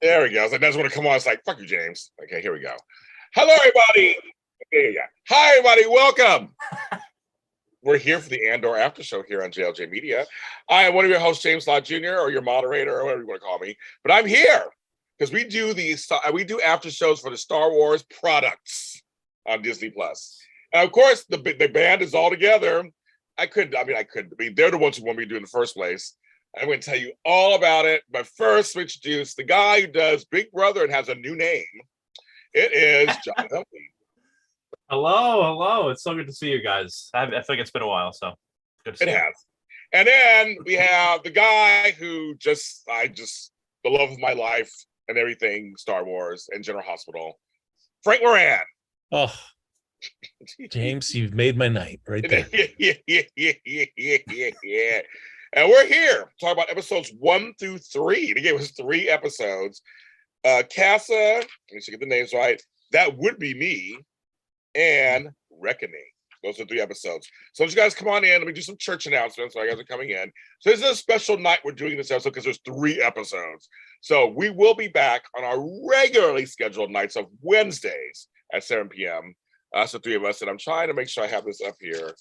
There we go. I was like, that's when it come on. It's like, fuck you, James. Okay, here we go. Hello, everybody. Okay, yeah. Hi, everybody. Welcome. We're here for the Andor Aftershow here on JLJ Media. I am one of your hosts, James Lott Jr., or your moderator, or whatever you want to call me. But I'm here because we do after shows for the Star Wars products on Disney Plus. And of course, the band is all together. I couldn't. They're the ones who want me to do it in the first place. I'm going to tell you all about it. But first, we introduce the guy who does Big Brother and has a new name. It is John Dunphy. Hello. It's so good to see you guys. I feel like it's been a while, so good to see you. It has. And then we have the guy who the love of my life and everything, Star Wars and General Hospital, Frank Moran. Oh, James, you've made my night right there. Yeah. And we're here to talk about episodes 1 through 3. They gave us 3 episodes. Casa, let me see, get the names right. That Would Be Me, and Reckoning. Those are 3 episodes. So you guys come on in. Let me do some church announcements while you guys are coming in. So this is a special night we're doing this episode because there's 3 episodes. So we will be back on our regularly scheduled nights of Wednesdays at 7 p.m. That's the 3 of us, and I'm trying to make sure I have this up here.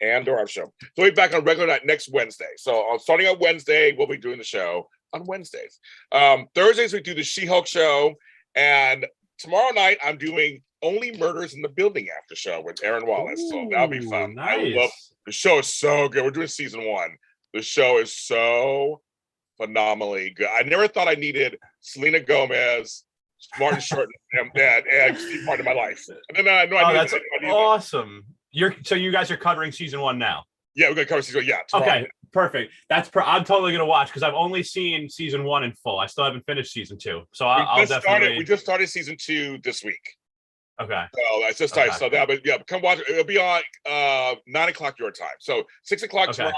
Andor Aftershow. So we'll be back on regular night next Wednesday. So starting on Wednesday, we'll be doing the show on Wednesdays. Thursdays, we do the She-Hulk show, and tomorrow night, I'm doing Only Murders in the Building after show with Aaron Wallace. Ooh, so that'll be fun. Nice. I love the show. Is so good. We're doing season 1. The show is so phenomenally good. I never thought I needed Selena Gomez, Martin Short, and Steve Martin in my life. And then I that's awesome. So you guys are covering season 1 now? Yeah, we're gonna cover season 1. Yeah. Okay, perfect. I'm totally gonna watch because I've only seen season 1 in full. I still haven't finished season 2, so I'll definitely. We just started season 2 this week. Okay. So I just started. So but yeah, come watch it. It'll be on 9:00 your time. So 6:00 tomorrow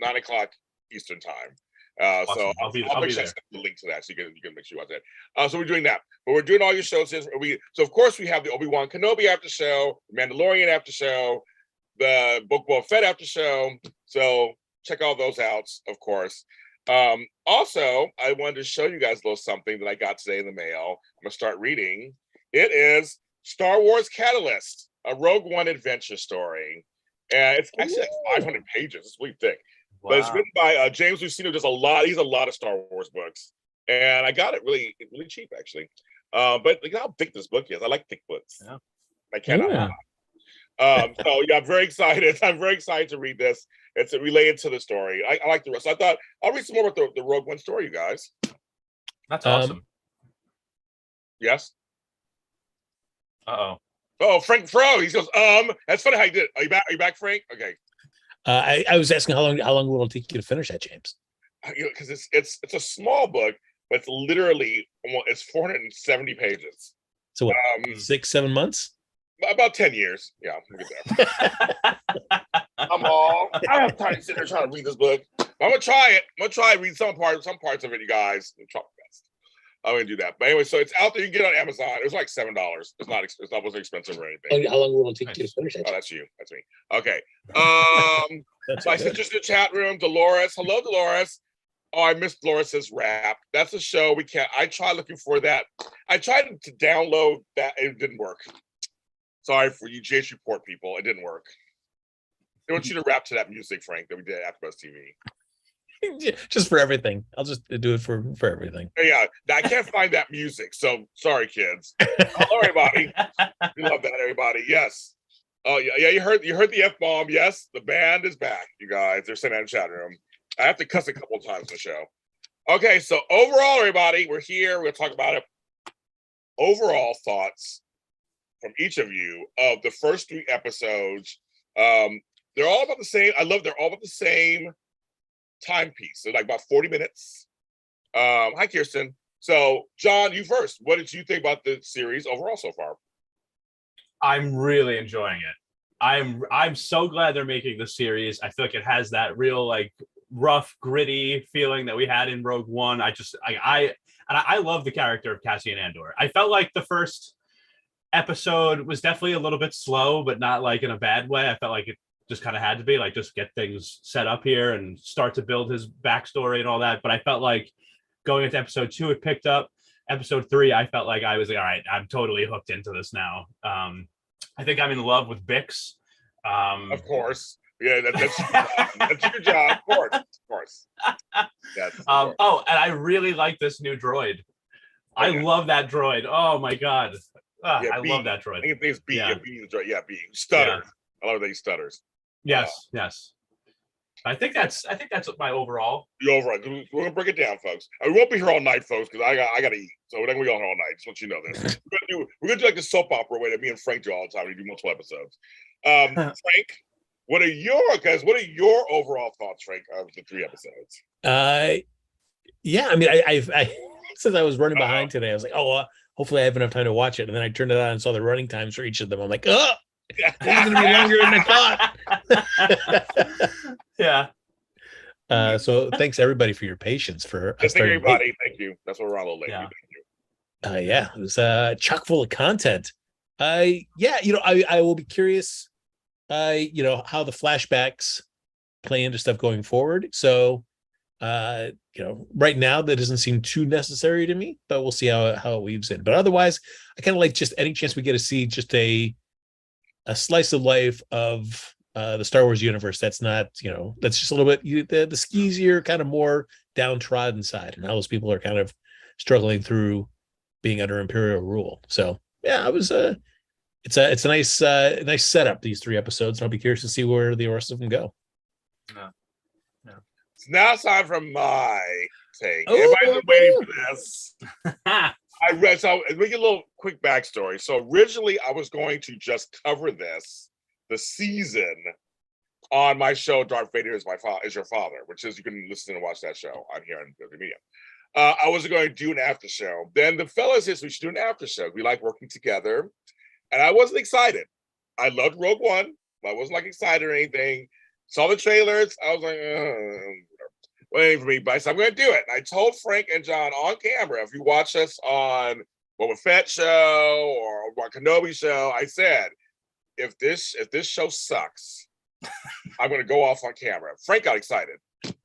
night, 9:00 Eastern time. Awesome. So I'll be make sure I there. send the link to that so you can make sure you watch that. So we're doing that, but we're doing all your shows. So of course we have the Obi-Wan Kenobi after show, the Mandalorian after show, the Book Boba Fett after show. So check all those out, of course. Also, I wanted to show you guys a little something that I got today in the mail. I'm gonna start reading. It is Star Wars Catalyst, a Rogue One adventure story, and it's actually like 500 pages. It's really thick. Wow. But it's written by James Lucino. Does a lot. He's a lot of Star Wars books, and I got it really cheap actually. But look how thick this book is. I like thick books. Yeah. I cannot. So yeah, I'm very excited. I'm very excited to read this. It's related to the story. I like the rest. So I thought I'll read some more about the Rogue One story, you guys. That's awesome. Yes. Oh, Frank Fro. He goes, that's funny how you did it. Are you back, Frank? Okay. I was asking how long will it take you to finish that, James? Because it's a small book, but it's literally it's 470 pages. So what, 6-7 months? About 10 years. Yeah, we'll get there. I have time to sit there trying to read this book. I'm gonna try it. I'm gonna try to read some parts of it, you guys. I'm gonna do that. But anyway, so it's out there. You can get it on Amazon. It was like $7. It's not wasn't expensive or anything. How long will it take you to finish that? Oh, that's you. That's me. Okay. So I said just in the chat room, Dolores. Hello, Dolores. Oh, I missed Dolores' rap. That's a show we can't. I tried looking for that. I tried to download that. It didn't work. Sorry for you JH Report people. It didn't work. They want you to rap to that music, Frank, that we did at AfterBuzz TV. Just for everything. I'll just do it for everything. Yeah, I can't find that music. So sorry, kids. Hello, everybody. We love that, everybody. Yes. Oh yeah. You heard the F-bomb. Yes, the band is back, you guys. They're sitting in the chat room. I have to cuss a couple of times in the show. Okay, so overall, everybody, we're here. We're gonna talk about it. Overall thoughts from each of you of the first 3 episodes. They're all about the same. They're all about the same timepiece. They're like about 40 minutes. Hi, Kirsten. So, John, you first. What did you think about the series overall so far? I'm really enjoying it. I'm so glad they're making the series. I feel like it has that real like rough, gritty feeling that we had in Rogue One. I love the character of Cassian Andor. I felt like the first episode was definitely a little bit slow, but not like in a bad way. I felt like it just kind of had to be like, just get things set up here and start to build his backstory and all that. But I felt like going into episode 2, it picked up. Episode 3, I felt like I was like, all right, I'm totally hooked into this now. I think I'm in love with Bix. Of course. Yeah, that's your job. Of course. Yes. Oh, and I really like this new droid. I love that droid. Oh my god. I love that droid. I think it's B. Yeah, B is droid. Yeah, B. Stutters. Yeah. I love that he stutters. Yes, yes. I think that's my overall. The overall. We're gonna break it down, folks. We won't be here all night, folks, because I gotta eat. So we're not gonna be on here all night. Just want you to know this. We're gonna do like the soap opera way that me and Frank do all the time. We do multiple episodes. Frank, what are your overall thoughts, Frank, of the 3 episodes? Yeah, I mean, I since I was running behind today, I was like, hopefully I have enough time to watch it. And then I turned it on and saw the running times for each of them. I'm like, this is gonna be longer than I thought. Yeah. So thanks everybody for your patience for thank everybody. Thank you. That's what we're on a little late. Yeah. Thank you. It was chock full of content. I will be curious how the flashbacks play into stuff going forward. So right now that doesn't seem too necessary to me, but we'll see how it weaves in. But otherwise, I kind of like just any chance we get to see just a slice of life of the Star Wars universe that's not, that's just a little bit the skeezier, kind of more downtrodden side, and how those people are kind of struggling through being under Imperial rule. So yeah, it's a nice setup, these 3 episodes, and I'll be curious to see where the rest of them go. Yeah. So now it's time for my take. Everybody's been waiting for this. I read, so I'll make a little quick backstory. So originally I was going to just cover the season on my show, Darth Vader is Your Father, which is, you can listen and watch that show on here on the media. I was going to do an after show. Then the fellas said we should do an after show. We like working together. And I wasn't excited. I loved Rogue One, but I wasn't like excited or anything. Saw the trailers. I was like, waiting for me, but I said, I'm going to do it. And I told Frank and John on camera, if you watch us on Boba Fett show or Kenobi show, I said, if this show sucks, I'm going to go off on camera. Frank got excited.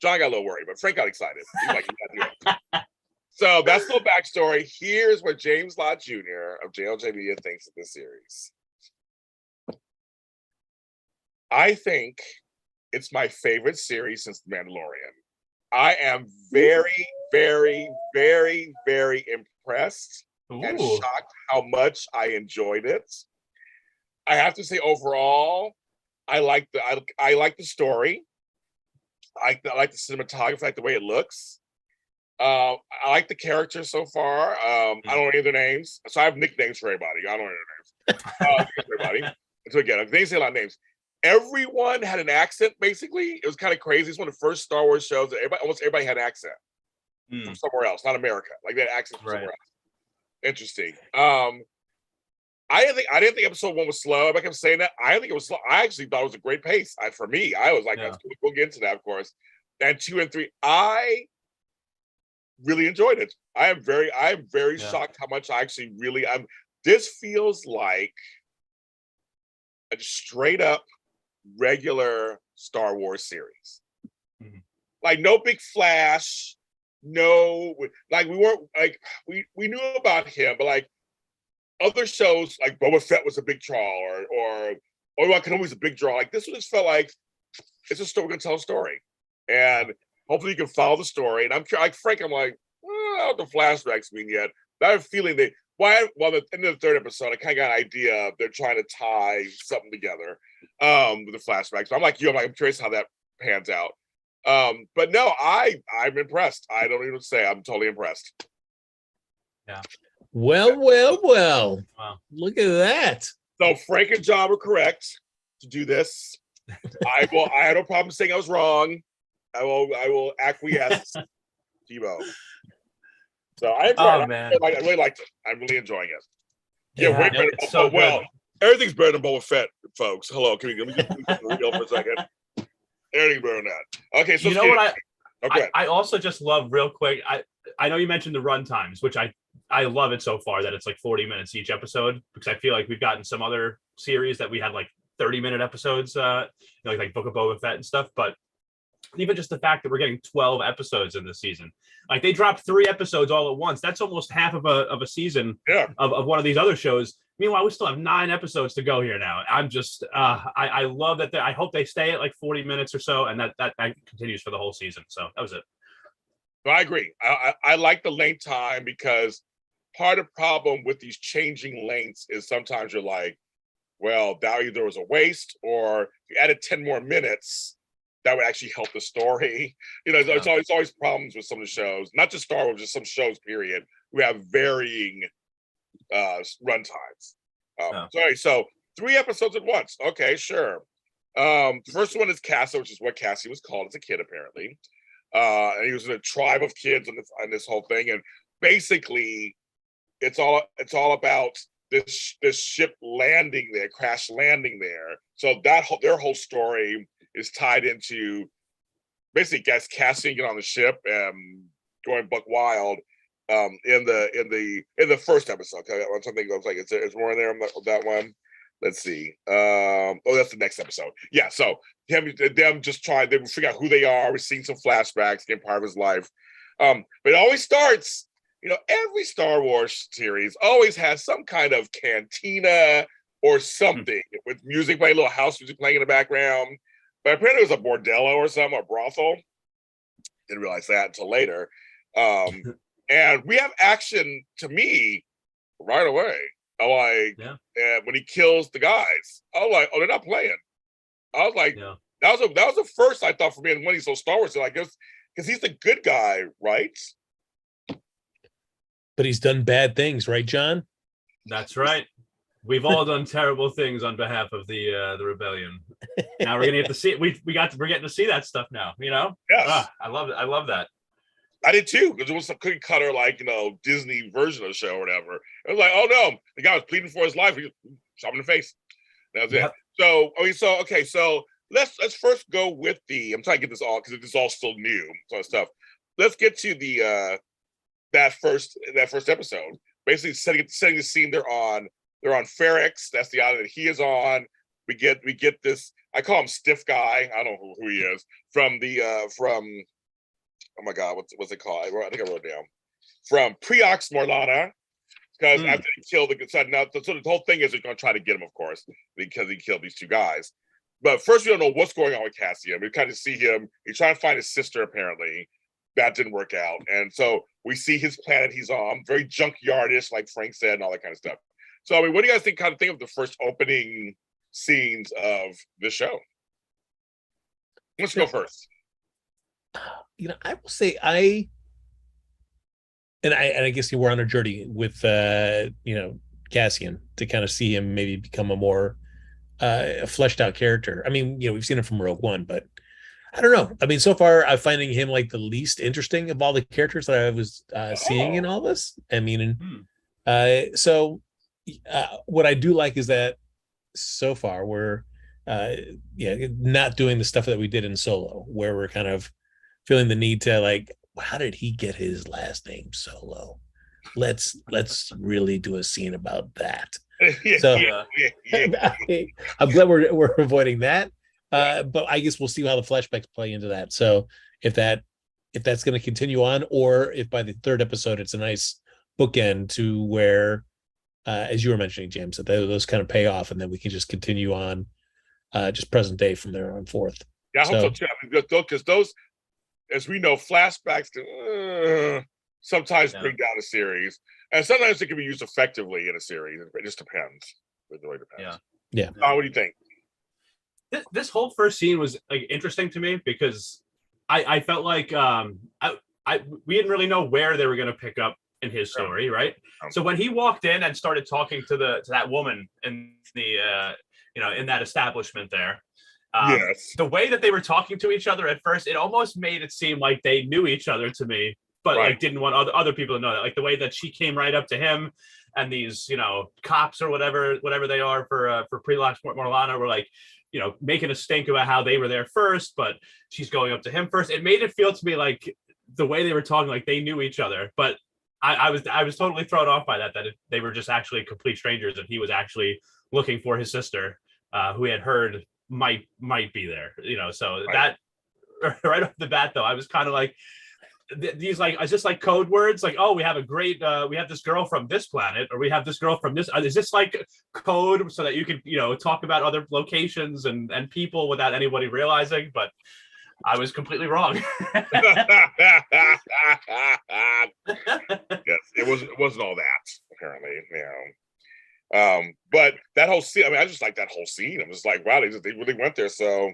John got a little worried, but Frank got excited. He's like, you got to do it. So that's the backstory. Here's what James Lott Jr. of JLJ Media thinks of this series. I think it's my favorite series since The Mandalorian. I am very, very, very, very impressed and shocked how much I enjoyed it. I have to say, overall, I like the story. I like the cinematography, I like the way it looks. I like the characters so far. I don't know any of their names, so I have nicknames for everybody. I don't know their names. Everybody. So again, they say a lot of names. Everyone had an accent. Basically, it was kind of crazy. It's one of the first Star Wars shows that almost everybody had an accent from somewhere else, not America. Like they had accent from somewhere else. Interesting. I didn't think episode 1 was slow. I kept saying that. I didn't think it was slow. I actually thought it was a great pace. For me, I was like, we'll get into that, of course. And 2 and 3, I really enjoyed it. I am very shocked how much I actually really. This feels like a straight up regular Star Wars series. Like no big flash, no, like we weren't like we knew about him, but like other shows like Boba Fett was a big draw, or Obi-Wan Kenobi was a big draw. Like this one just felt like it's a story. We're gonna tell a story, and hopefully you can follow the story. And I'm like Frank, I'm like, I don't know what the flashbacks mean yet. But I have a feeling at the end of the 3rd episode, I kind of got an idea they're trying to tie something together with the flashbacks. So I'm like you, I'm curious how that pans out. But no, I'm impressed. I don't even say I'm totally impressed. Yeah. Well. Wow. Look at that. So Frank and John were correct to do this. I had no problem saying I was wrong. I will acquiesce, Tebow. So I enjoyed it. Man. I really liked it. I'm really enjoying it. Yeah, everything's better than Boba Fett, folks. Hello, can we get real for a second? Everything's better than that. Okay, so you know what I also just love real quick. I know you mentioned the run times, which I love it so far that it's like 40 minutes each episode, because I feel like we've gotten some other series that we had like 30-minute episodes, like Book of Boba Fett and stuff. But even just the fact that we're getting 12 episodes in this season. Like they dropped 3 episodes all at once. That's almost half of a season of one of these other shows. Meanwhile, we still have 9 episodes to go here now. I'm just, I love that. I hope they stay at like 40 minutes or so, and that continues for the whole season. So that was it. No, I agree. I like the length time because part of the problem with these changing lengths is sometimes you're like, well, that either was a waste, or if you added 10 more minutes, that would actually help the story. You know, it's always problems with some of the shows, not just Star Wars, just some shows, period, who have varying run times. So 3 episodes at once. Okay, sure. The first one is Casa, which is what Cassie was called as a kid, apparently. And he was in a tribe of kids on this whole thing. And basically, it's all about this ship landing there, crash landing there. So their whole story is tied into basically Cassian getting on the ship and going buck wild in the first episode. Okay, something goes like it's more in there on that one. Let's see. That's the next episode. Yeah, so them just trying to figure out who they are. We're seeing some flashbacks, getting part of his life. But it always starts, every Star Wars series always has some kind of cantina or something with music playing, little house music playing in the background. But apparently it was a bordello or something, a brothel. Didn't realize that until later. And we have action, to me, right away. When he kills the guys, I was like, oh, they're not playing. I was like, that was the first I thought for me, and when he's so Star Wars, I guess because he's the good guy, right? But he's done bad things, right, John? That's right. We've all done terrible things on behalf of the rebellion. Now we're gonna get to see it. We're getting to see that stuff now. Yes. I love it. I love that. I did too, because it was some cookie cutter, Disney version of the show or whatever. It was like, oh no, the guy was pleading for his life. He shot him in the face. That's it. So let's first go with I'm trying to get this all because it's all still new sort of stuff. Let's get to that first episode. Basically setting the scene. They're on Ferrex. That's the island that he is on. We get this. I call him Stiff Guy. I don't know who he is from oh my God, what's it called? I think I wrote it down. From Preox Morlana, because after he killed the son, now so the whole thing is they're going to try to get him, of course, because he killed these 2 guys. But first, we don't know what's going on with Cassian. We kind of see him. He's trying to find his sister, apparently. That didn't work out. And so we see his planet he's on, very junkyardish, like Frank said, and all that kind of stuff. So, I mean, what do you guys think of the first opening scenes of the show? Let's go first. I will say I guess you were on a journey with Cassian to kind of see him maybe become a more fleshed out character. I mean, we've seen him from Rogue One, but I don't know. I mean, so far I'm finding him like the least interesting of all the characters that I was seeing in all this. I mean, what I do like is that so far we're not doing the stuff that we did in Solo, where we're kind of feeling the need to how did he get his last name Solo? Let's really do a scene about that. I'm glad we're avoiding that. But I guess we'll see how the flashbacks play into that. So if that's going to continue on, or if by the 3rd episode it's a nice bookend to where, as you were mentioning, James, that those kind of pay off, and then we can just continue on, just present day from there on forth. Yeah, I hope so too. Because those, as we know, flashbacks can sometimes bring down a series, and sometimes they can be used effectively in a series. It just depends. It really depends. Yeah. What do you think? This whole first scene was interesting to me because I felt like we didn't really know where they were going to pick up in his story, right? So when he walked in and started talking to that woman in the in that establishment there. The way that they were talking to each other at first, it almost made it seem like they knew each other to me, but didn't want other people to know that. Like the way that she came right up to him, and these cops or whatever they are for Prelox Morlana were making a stink about how they were there first, but she's going up to him first. It made it feel to me like the way they were talking, like they knew each other, but I was totally thrown off by that they were just actually complete strangers, and he was actually looking for his sister, who he had heard might be there, so that right off the bat, though, I was kind of like, these like, is this like code words? Like, oh, we have we have this girl from this planet, or we have this girl from this. Is this like code so that you can, talk about other locations and people without anybody realizing? But I was completely wrong. Yes, it wasn't all that, apparently. But that whole scene, I mean, I just like that whole scene. I'm just like, wow, they really went there. So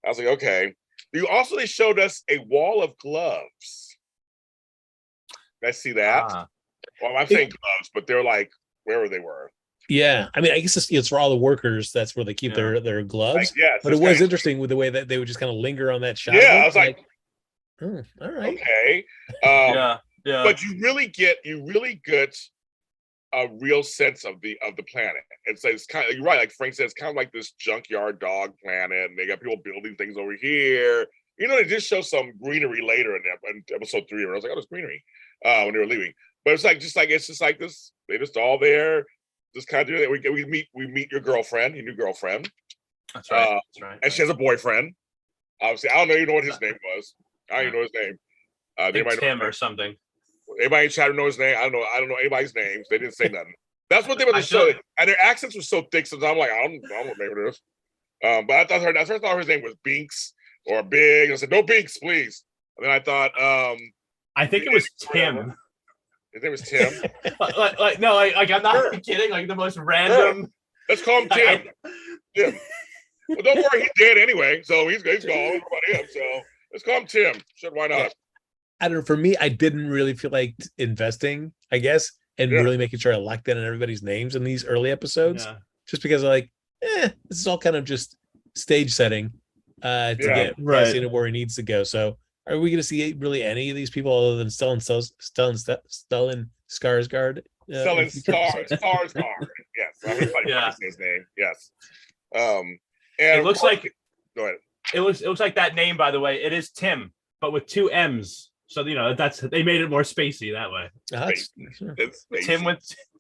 I was like, okay. They showed us a wall of gloves. I see that. Well, I'm saying gloves, but they're like wherever they were. Yeah, I mean, I guess it's for all the workers. That's where they keep their gloves. Like, yes, but it was interesting with the way that they would just kind of linger on that shot. Yeah, I was like, oh, all right, okay. Yeah. But you really get a real sense of the planet. It's kind of, you're right, like Frank said, it's kind of like this junkyard dog planet, and they got people building things over here. They just show some greenery later in episode 3, where I was like, oh, there's greenery when they were leaving. But it's just like this. They just all there, just kind of do that. We meet your girlfriend, your new girlfriend. That's right. That's right. And she has a boyfriend. Obviously, I don't even know what his name was. I don't even know his name. Tim or something. Anybody in chat know his name? I don't know anybody's names. They didn't say nothing. That's what they were showing, and their accents were so thick. Sometimes I'm like, I don't know what name it is. But I thought his name was Binks or Big. I said, no Binks, please. And then I thought, I think it was Tim. His name was Tim. like I'm not kidding. Like the most random. Sure. Let's call him Tim. Tim. Well, don't worry, he's dead anyway, so he's gone. Everybody him. So let's call him Tim. Sure, why not? I don't know. For me, I didn't really feel like investing, I guess, and really making sure I locked in on everybody's names in these early episodes, just because I'm like, this is all kind of just stage setting to get Cassian where he needs to go. So, are we going to see really any of these people other than Stellan Skarsgård? Stellan Skarsgård. Yes, everybody his name. Yes. And it looks like. Go ahead. It looks like that name, by the way. It is Tim, but with 2 M's. So they made it more spacey that way.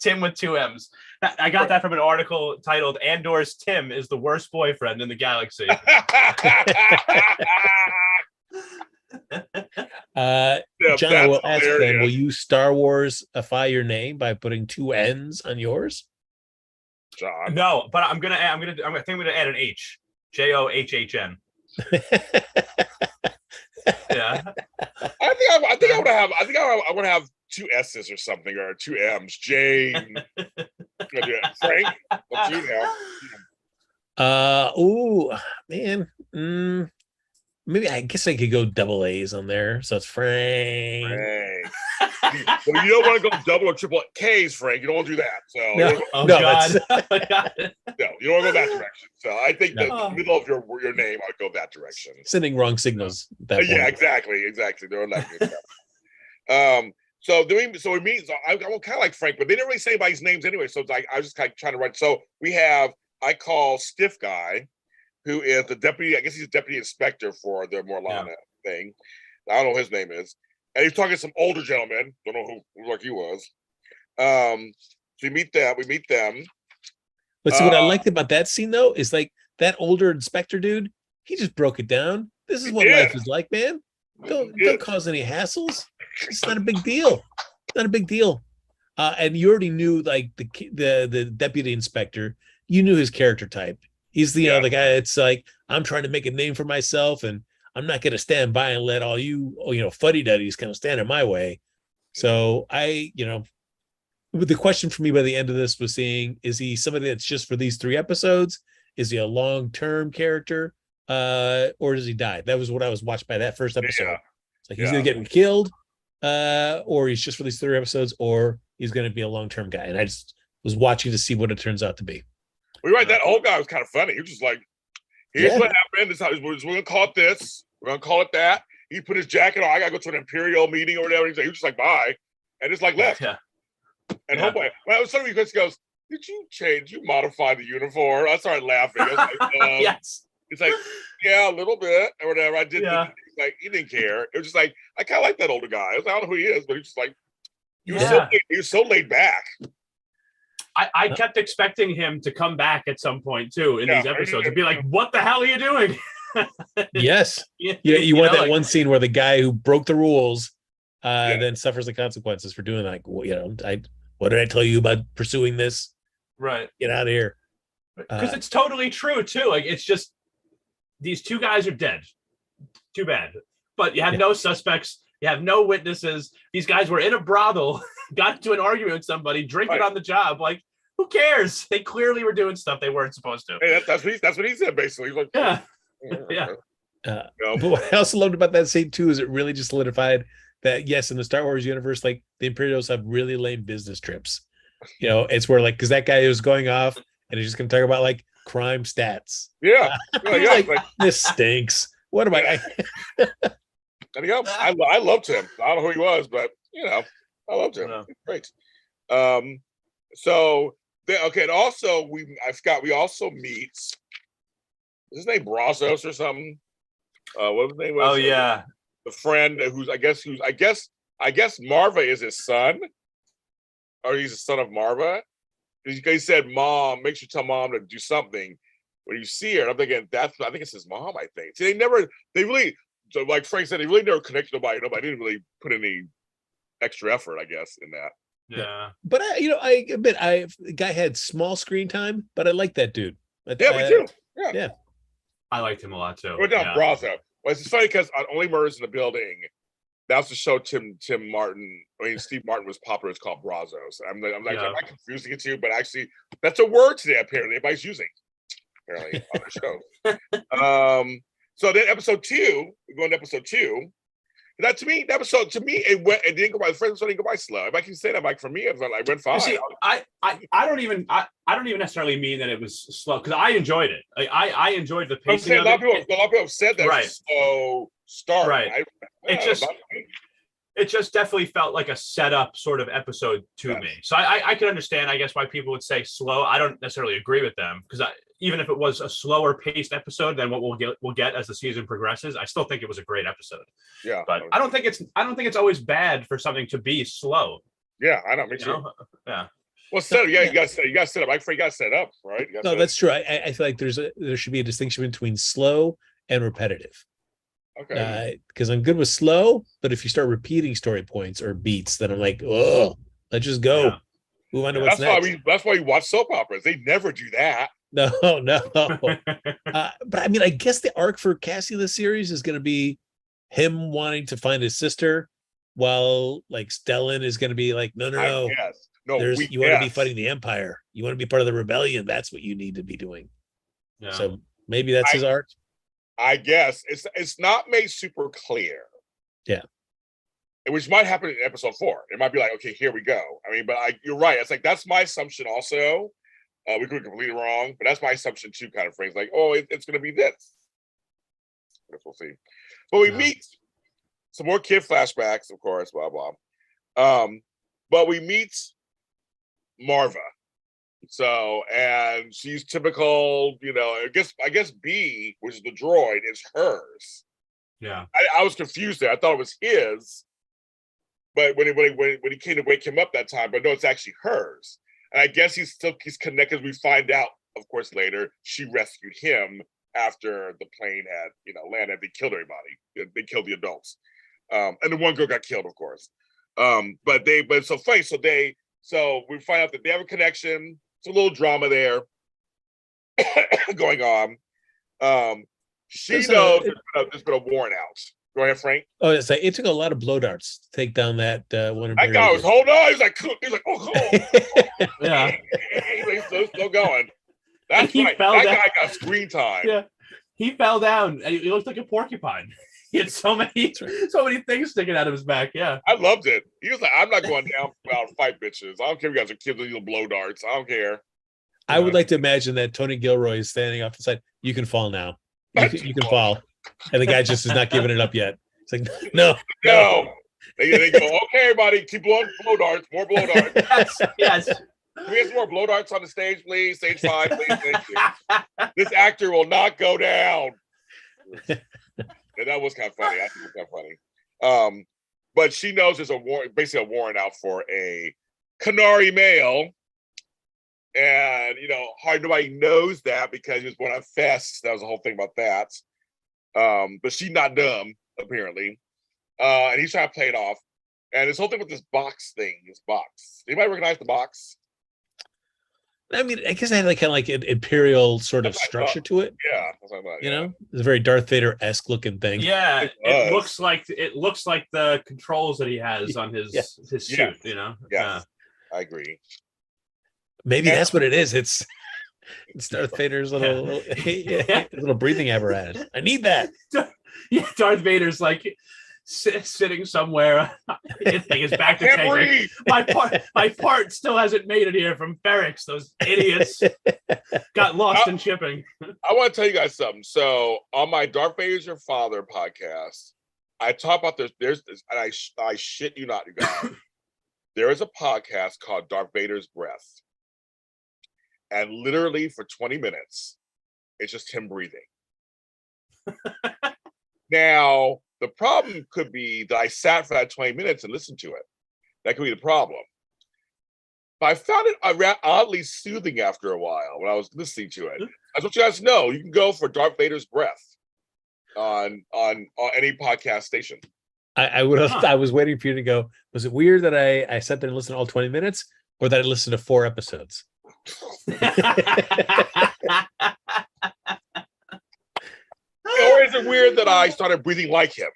Tim with 2 M's. I got that from an article titled "Andor's Tim is the worst boyfriend in the galaxy." John, I will ask then: will you Star Wars-ify your name by putting 2 N's on yours? John. No, but I'm gonna add an H. JOHHN. Yeah. I think I would have 2 S's or something, or 2 M's. Jane. Frank. What's you now? Man. Maybe I guess I could go double A's on there. So it's Frank. Well, you don't want to go double or triple K's, Frank. You don't want to do that. So God. No, you don't want to go that direction. So I think the middle of your name, I'd go that direction. Sending wrong signals. Exactly. They're not good. So we meet. So I'm kind of like Frank, but they didn't really say anybody's names anyway. So it's like I was just kind of trying to write. So I call Stiff Guy, who is the deputy. I guess he's deputy inspector for the Morlana thing. I don't know what his name is. And he's talking to some older gentlemen. Don't know who like he was. So we meet them. But see, what I liked about that scene though is like that older inspector dude. He just broke it down. This is what life is like, man. Don't cause any hassles. It's not a big deal. Not a big deal. And you already knew like the deputy inspector. You knew his character type. He's the the guy that's like, I'm trying to make a name for myself, and I'm not going to stand by and let all you fuddy-duddies kind of stand in my way. So the question for me by the end of this was seeing, is he somebody that's just for these 3 episodes? Is he a long-term character? Or does he die? That was what I was watched by that first episode. Yeah. It's like he's going to get killed, or he's just for these 3 episodes, or he's going to be a long-term guy. And I just was watching to see what it turns out to be. Well, right. That old guy was kind of funny. He was just like, here's what happened. We're going to call it this. We're going to call it that. He put his jacket on. I got to go to an Imperial meeting or whatever. He was just like, bye. And just like left. Yeah. And homeboy, well, some of you guys goes, did you change? You modify the uniform? I started laughing. I was like, yes. It's like, yeah, a little bit or whatever. I did. Yeah. Like, he didn't care. It was just like, I kind of like that older guy. I don't know who he is, but he's just like, he was so laid back. I kept expecting him to come back at some point too in these episodes and be like, "What the hell are you doing?" Yes. Yeah, You want that like, one scene where the guy who broke the rules Yeah. then suffers the consequences for doing like, well, what did I tell you about pursuing this? right? Get out of here. Because it's totally true too. Like it's just these two guys are dead. Too bad. But you have no suspects. You have no witnesses. These guys were in a brothel, got into an argument with somebody, drinking on the job. Like, who cares? They clearly were doing stuff they weren't supposed to. Hey, that's what he said basically. He's like, Yeah. yeah. But what I also loved about that scene too is it really just solidified that yes, in the Star Wars universe, like the Imperials have really lame business trips. It's where like because that guy is going off and he's just gonna talk about like crime stats. Yeah. Like, this stinks. What am I? I loved him. I don't know who he was, but I loved him. Great. So and also we also meet his name Brazos or something. What was his name? Oh yeah. The friend who's I guess Marva is his son. Or he's the son of Marva. He said, "Mom, make sure you tell Mom to do something." When you see her, I'm thinking I think it's his mom. I think see, they really, so like Frank said, they really never connected nobody. Nobody didn't really put any extra effort, I guess, in that. Yeah, but I admit, the guy had small screen time, but I like that dude. Me too. Yeah, I liked him a lot too. We're down Brazo. Well, it's funny because on Only Murders in the Building, that's the show Tim Martin. Steve Martin was popular. It's called Brazos. I'm like, am I confusing it too? But actually, that's a word today. Apparently, everybody's using. Apparently on the show. So then episode 2, we're going to episode 2. That to me, it didn't go by. The first episode didn't go by slow. If I can say that, like for me, it went fine. See, I don't even necessarily mean that it was slow because I enjoyed it. I enjoyed the pacing. I'm saying a lot of people have said that it's a slow start. Right. It just definitely felt like a setup sort of episode to me. So I can understand, I guess, why people would say slow. I don't necessarily agree with them because even if it was a slower paced episode than what we'll get as the season progresses, I still think it was a great episode. Yeah, but I don't think it's always bad for something to be slow. Yeah, I know. Me too. Yeah. Well, set up. Yeah, you got to set up. I forgot you got to set up, right? No, that's true. I feel like there should be a distinction between slow and repetitive. Okay. Because I'm good with slow, but if you start repeating story points or beats, then I'm like, oh, let's just go. Yeah. Move on to what's next. That's why we watch soap operas. They never do that. No. But I mean, I guess the arc for Cassie in the series is going to be him wanting to find his sister, while like Stellan is going to be like, no. You want to be fighting the Empire. You want to be part of the rebellion. That's what you need to be doing. Yeah. So maybe that's his arc. I guess it's not made super clear. Yeah. Which might happen in episode 4. It might be like, okay, here we go. I mean, but you're right. It's like that's my assumption also. We could be completely wrong, but that's my assumption too, kind of phrase. Like, oh, it's going to be this. I guess we'll see. But we meet some more kid flashbacks, of course, blah, blah. But we meet Marva. So, and she's typical, I guess B, which is the droid, is hers. Yeah. I was confused there. I thought it was his. But when he came to wake him up that time, but no, it's actually hers. And I guess he's connected. We find out, of course, later she rescued him after the plane had, landed. They killed everybody. They killed the adults, and the one girl got killed, of course. But it's so funny. So we find out that they have a connection. It's a little drama there going on. She knows there's been a warrant out. Go ahead, Frank. Oh, it's like it took a lot of blow darts to take down that one. That guy was holding on. He's like, oh. Yeah. He's still going. That's right. That guy got screen time. Yeah. He fell down. And he looked like a porcupine. He had so many things sticking out of his back. Yeah. I loved it. He was like, I'm not going down to fight bitches. I don't care if you guys are kids with little blow darts. I don't care. I would like to imagine that Tony Gilroy is standing off the side. You can fall now. You can fall. And the guy just is not giving it up yet. It's like, no. They go, okay, everybody, keep blowing blow darts, more blow darts. Yes. Can we have some more blow darts on the stage, please? Stage 5, please. Thank you. This actor will not go down. And that was kind of funny. I think it was kind of funny. But she knows there's basically a warrant out for a Canary male. And, hardly nobody knows that because he was born on Fest. That was the whole thing about that. But she's not dumb, apparently. And he's trying to play it off. And this whole thing with this box. Anybody recognize the box? I mean, I guess I had like kind of like an imperial sort of That's what I structure thought. to it. Yeah, that's what I'm about. You know, it's a very Darth Vader-esque looking thing. Yeah, It it was. looks like the controls that he has on his suit. Yes. You know. Yes, I agree. Maybe And- that's what it is. It's Darth Vader's little breathing apparatus. I need that. Yeah, Darth Vader's like sitting somewhere in his back to Can't tank. breathe. My part still hasn't made it here from Ferrex. Those idiots got lost in shipping. I want to tell you guys something. So on my Darth Vader's Your Father podcast, I talk about there's this, and I shit you not, you guys. There is a podcast called Darth Vader's Breath. And literally for 20 minutes, it's just him breathing. Now, the problem could be that I sat for that 20 minutes and listened to it. That could be the problem. But I found it oddly soothing after a while when I was listening to it. I want you guys to know, you can go for Darth Vader's Breath on any podcast station. I would have. I was waiting for you to go. Was it weird that I sat there and listened to all 20 minutes, or that I listened to 4 episodes? Or is it weird that I started breathing like him?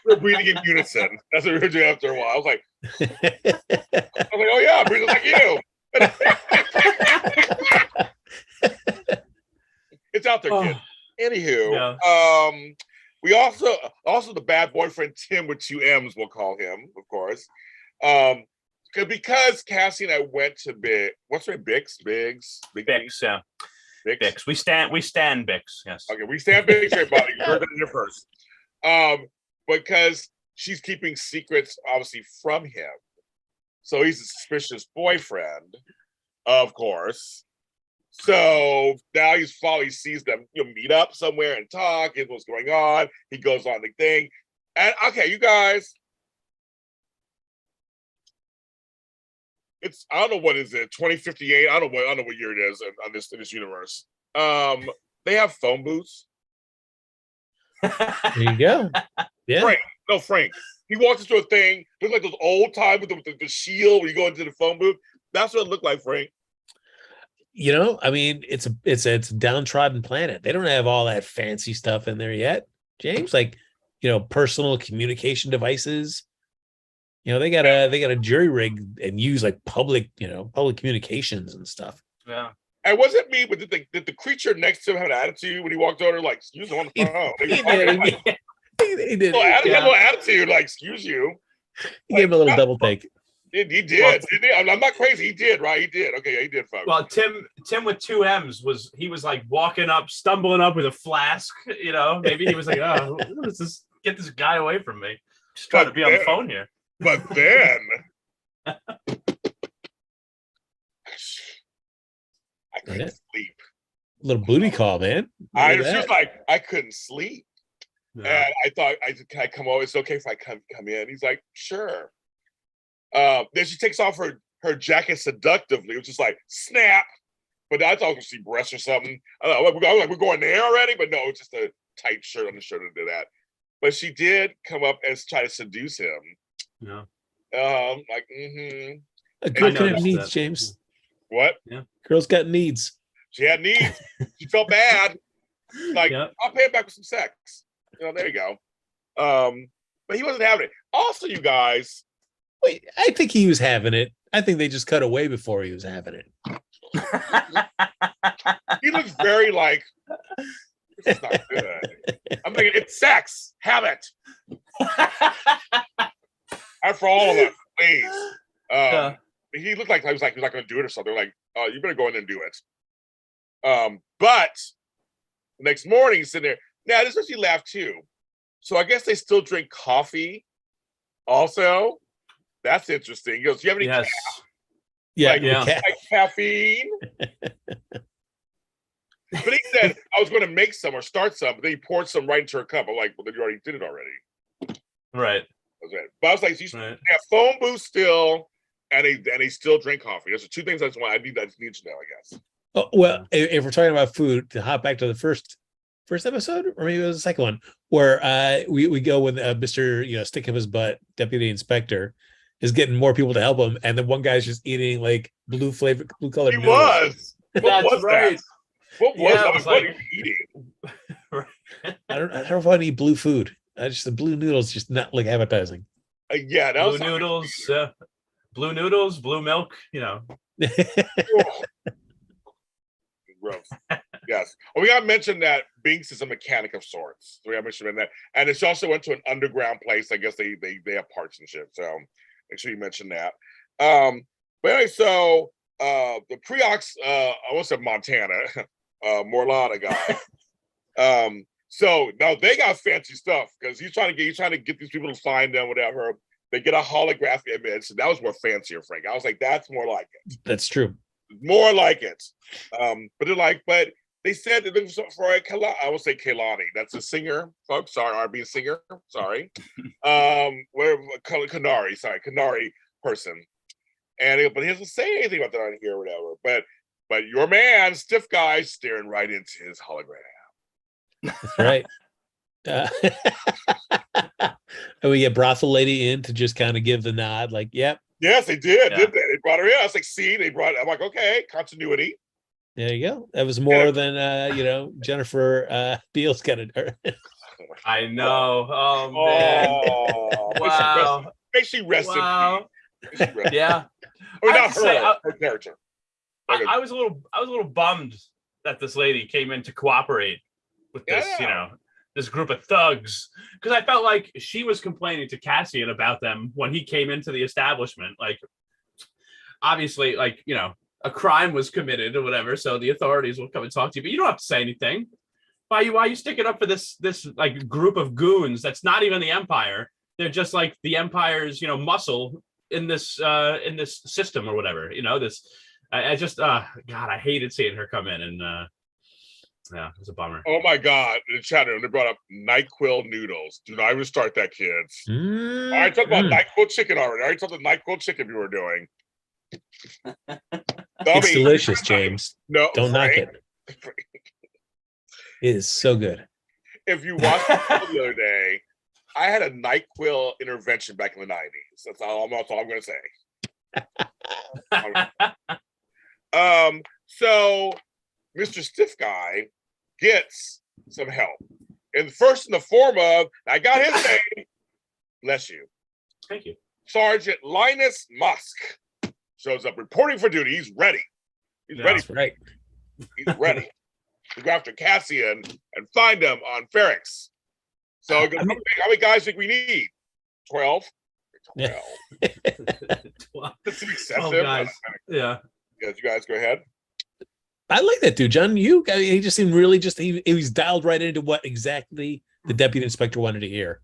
We're breathing in unison. That's what we were doing after a while. I was like, oh yeah, I'm breathing like you. It's out there, kid. Anywho, we also the bad boyfriend Tim with 2 M's, we'll call him, of course. Because Cassie and I went to what's her name? Bix? Bix, yeah. Bix. We stand Bix, yes. Okay, we stand Bix, everybody. You heard it here first. Because she's keeping secrets, obviously, from him. So he's a suspicious boyfriend, of course. So now he sees them meet up somewhere and talk, here's what's going on. He goes on the thing. And okay, you guys. I don't know what is it, 2058. I don't know what year it is in this universe. They have phone booths. There you go. Yeah. Frank. He walks into a thing, looks like those old time with the shield when you go into the phone booth. That's what it looked like, Frank. You know, I mean, it's a downtrodden planet. They don't have all that fancy stuff in there yet, James. Like, personal communication devices. They got a jury rig and use like public communications and stuff. Yeah. And was it me, but did the creature next to him have an attitude when he walked over, like, excuse me on the phone? He did. He had a little attitude, like, excuse you. He gave him a little double take. He did. I'm not crazy. He did, right? He did. Okay, yeah, he did, folks. Well, Tim with 2 M's was like walking up, stumbling up with a flask. Maybe he was like, "Oh, what is this? Get this guy away from me! Just trying to be on the phone here." But then, I couldn't sleep. Little booty call, man. I was just like, I couldn't sleep. No. And I thought, can I come over? It's okay if I come in. He's like, sure. Then she takes off her jacket seductively. It was just like, snap. But I thought she breasts or something. I was like, we're going there already? But no, it's just a tight shirt on the shirt to do that. But she did come up and try to seduce him. Yeah. A girl can have needs, James. What? Yeah. Girls got needs. She had needs. She felt bad. Like, I'll pay it back with some sex. There you go. But he wasn't having it. Also, you guys. Wait, I think he was having it. I think they just cut away before he was having it. He looks very like, this is not good. I'm thinking, it's sex. Have it. And for all of us, please. He looked like he was not going to do it or something. Like, oh, you better go in and do it. But the next morning, he's sitting there. Now, this makes me laugh too. So I guess they still drink coffee. Also, that's interesting. He goes, "Do you have any?" Yes. Like caffeine. But he said, "I was going to make some or start some," but then he poured some right into her cup. I'm like, "Well, then you already did it already." Right. But I was like, "They have phone booth still, and they still drink coffee." Those are 2 things I just need to know, I guess. Oh, well, if we're talking about food, to hop back to the first first episode, or maybe it was the second one, where we go with Mr. Stick of his butt, deputy inspector, is getting more people to help him, and then one guy's just eating like blue colored He noodles. was. What That's was right. that? What was Yeah, that? it was What like- are you eating? I don't know if I need blue food. Just the blue noodles, just not like advertising. Yeah, that was Blue noodles, blue milk. Gross. Yes. Well, we got to mention that Binks is a mechanic of sorts. So we got to mention that. And it's also went to an underground place. I guess they have parts and shit. So make sure you mention that. But anyway, so the Preox, I almost said Montana, Morlana guy. So now they got fancy stuff because he's trying to get these people to sign them, whatever. They get a holographic image. So that was more fancier, Frank. I was like, that's more like it. That's true. More like it. But they said that it was for a I will say Kehlani. That's a singer, folks. Sorry, R&B singer. Sorry. Where Kanari person. But he doesn't say anything about that on here or whatever. But your man, stiff guy, staring right into his hologram. That's right. And we get brothel lady in to just kind of give the nod, like, yep. Yes, they did. Yeah. Did they? They brought her in. I was like, see, I'm like, okay, continuity. There you go. That was more than Jennifer Beals got it. I know. Oh man. Oh, Wow. Make she rest in peace. Yeah. Or I not have to say, her character. I was a little bummed that this lady came in to cooperate with this, this group of thugs, because I felt like she was complaining to Cassian about them when he came into the establishment. Like, obviously, like, a crime was committed or whatever, so the authorities will come and talk to you, but you don't have to say anything. Why are you sticking up for this like group of goons that's not even the Empire? They're just like the Empire's muscle in this system or whatever. I just God, I hated seeing her come in, and yeah, it was a bummer. Oh my God! In the chat room, they brought up NyQuil noodles. Do not even start that, kids. Mm-hmm. I talked about NyQuil chicken already. I already talked about NyQuil chicken you were doing. It's delicious, James. No, don't knock it. It is so good. If you watched the other day, I had a NyQuil intervention back in the 90s. That's all I'm going to say. So Mr. Stiff Guy gets some help. And first in the form of, I got his name, bless you. Thank you. Sergeant Linus Musk shows up reporting for duty. He's ready. He's ready. That's right. He's ready to go after Cassian and find him on Ferrix. So how many guys think we need? 12? 12. That's excessive. Guys. Yeah. Yes, you guys go ahead. I like that dude, John. He just seemed really he was dialed right into what exactly the deputy inspector wanted to hear.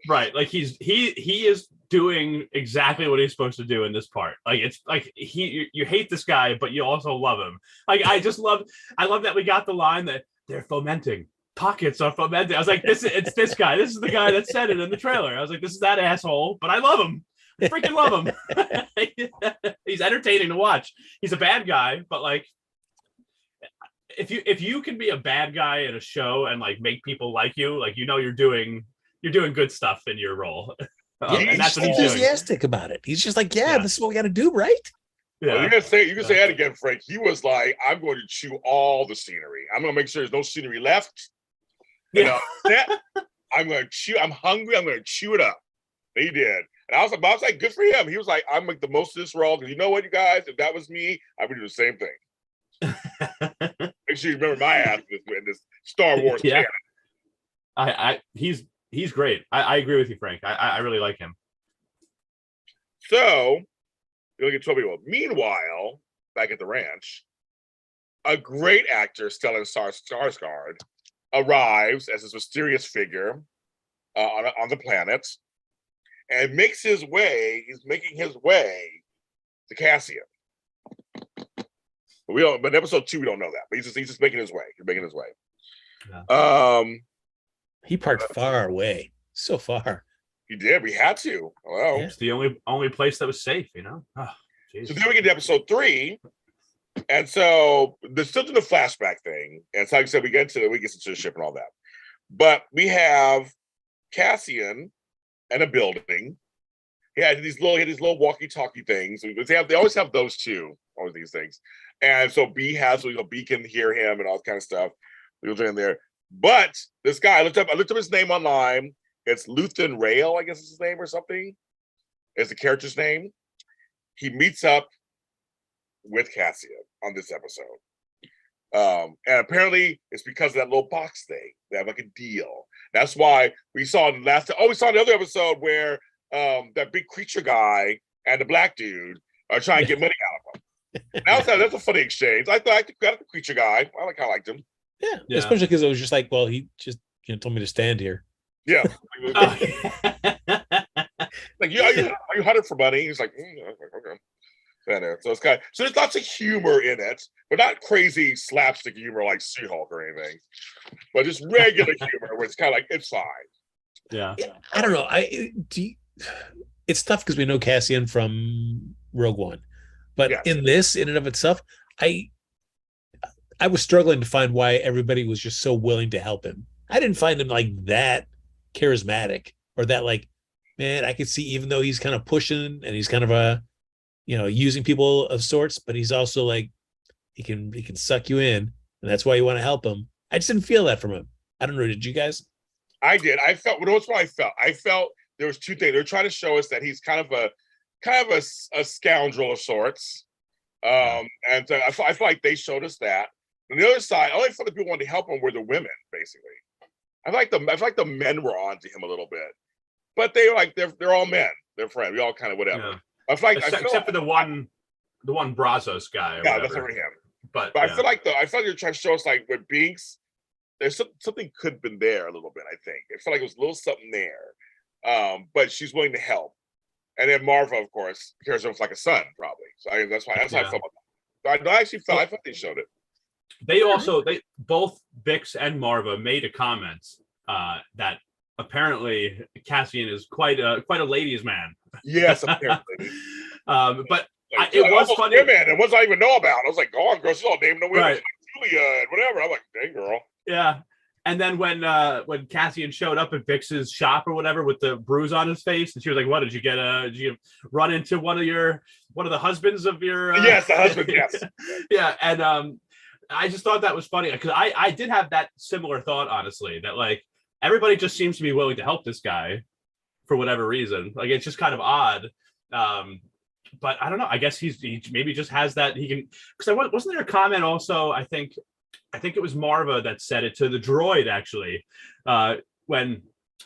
Right, like he is doing exactly what he's supposed to do in this part. Like it's like you hate this guy, but you also love him. Like I love that we got the line that they're fomenting. Pockets are fomenting. I was like, it's this guy. This is the guy that said it in the trailer. I was like, this is that asshole, but I love him. I freaking love him. He's entertaining to watch. He's a bad guy, but like, if you can be a bad guy in a show and like make people like you, like you're doing good stuff in your role. And that's what he's enthusiastic about it. He's just like, this is what we got to do, right? Yeah. Well, you can say that again, Frank. He was like, I'm going to chew all the scenery. I'm going to make sure there's no scenery left. I'm going to chew. I'm hungry. I'm going to chew it up. He did. And I was like, good for him. He was like, I'm make the most of this role. You know what, you guys? If that was me, I would do the same thing. Make sure you remember my ass in this Star Wars canon. He's great. I agree with you, Frank. I really like him. So you look at 12 people. Meanwhile, back at the ranch, a great actor, Stellan Skarsgård, arrives as this mysterious figure on the planet and makes his way. He's making his way to Cassian. But in episode 2, we don't know that. But he's just making his way. He's making his way. Yeah. He parked far away. So far. He did. We had to. Hello. It's the only place that was safe, Oh, so then we get to episode 3. And so they're still doing the flashback thing. And so like I said, we get into the ship and all that. But we have Cassian and a building. He had these little walkie-talkie things. They always have those two, all these things. And so B can hear him and all that kind of stuff. We were in there. But this guy, I looked up his name online. It's Luthen Rail, I guess is his name or something. It's the character's name. He meets up with Cassian on this episode. And apparently it's because of that little box thing. They have like a deal. That's why we saw in the other episode where that big creature guy and the black dude are trying to get money out of him. That's a funny exchange. I got the creature guy. I liked him. Yeah. Especially because it was just like, well, he just told me to stand here. Yeah. Like, are you hunted for money? He's like, okay. So it's so there's lots of humor in it, but not crazy slapstick humor like She-Hulk or anything. But just regular humor where it's kind of like it's fine. Yeah. I don't know. It's tough because we know Cassian from Rogue One, but in and of itself, I was struggling to find why everybody was just so willing to help him. I didn't find him like that charismatic or that like, man, I could see even though he's kind of pushing and he's kind of using people of sorts, but he's also like he can suck you in, and that's why you want to help him. I just didn't feel that from him. I don't know. Did you guys? I did. I felt. What's what I felt? I felt there was two things. They're trying to show us that he's kind of a scoundrel of sorts. And so I feel like they showed us that. On the other side, I only felt that people wanted to help him were the women, basically. I feel like the men were onto him a little bit, but they were like they're all men. They're friends. We all kind of whatever. Yeah. Except for the one Brazos guy. Yeah, that's over him. But I feel like they're trying to show us like with Binks, there's something could have been there a little bit. I think it felt like it was a little something there, but she's willing to help. And then Marva, of course, cares him like a son, probably. So that's how I felt about that. I thought they showed it. They both Bix and Marva made a comment that apparently Cassian is quite a ladies' man. Yes, apparently. But it was funny. Women, and what I even know about? I was like, "Go on, girl, she's all naming the women, right. Like Julia and whatever." I'm like, "Dang, girl." Yeah. And then when Cassian showed up at Bix's shop or whatever with the bruise on his face, and she was like, "What did you run into one of the husbands of your?" Yes, the husband. Yes. Yeah, and I just thought that was funny because I did have that similar thought, honestly, that like everybody just seems to be willing to help this guy for whatever reason. Like it's just kind of odd. But I don't know. I guess he maybe just has that he can. Because wasn't there a comment also? I think it was Marva that said it to the droid actually, when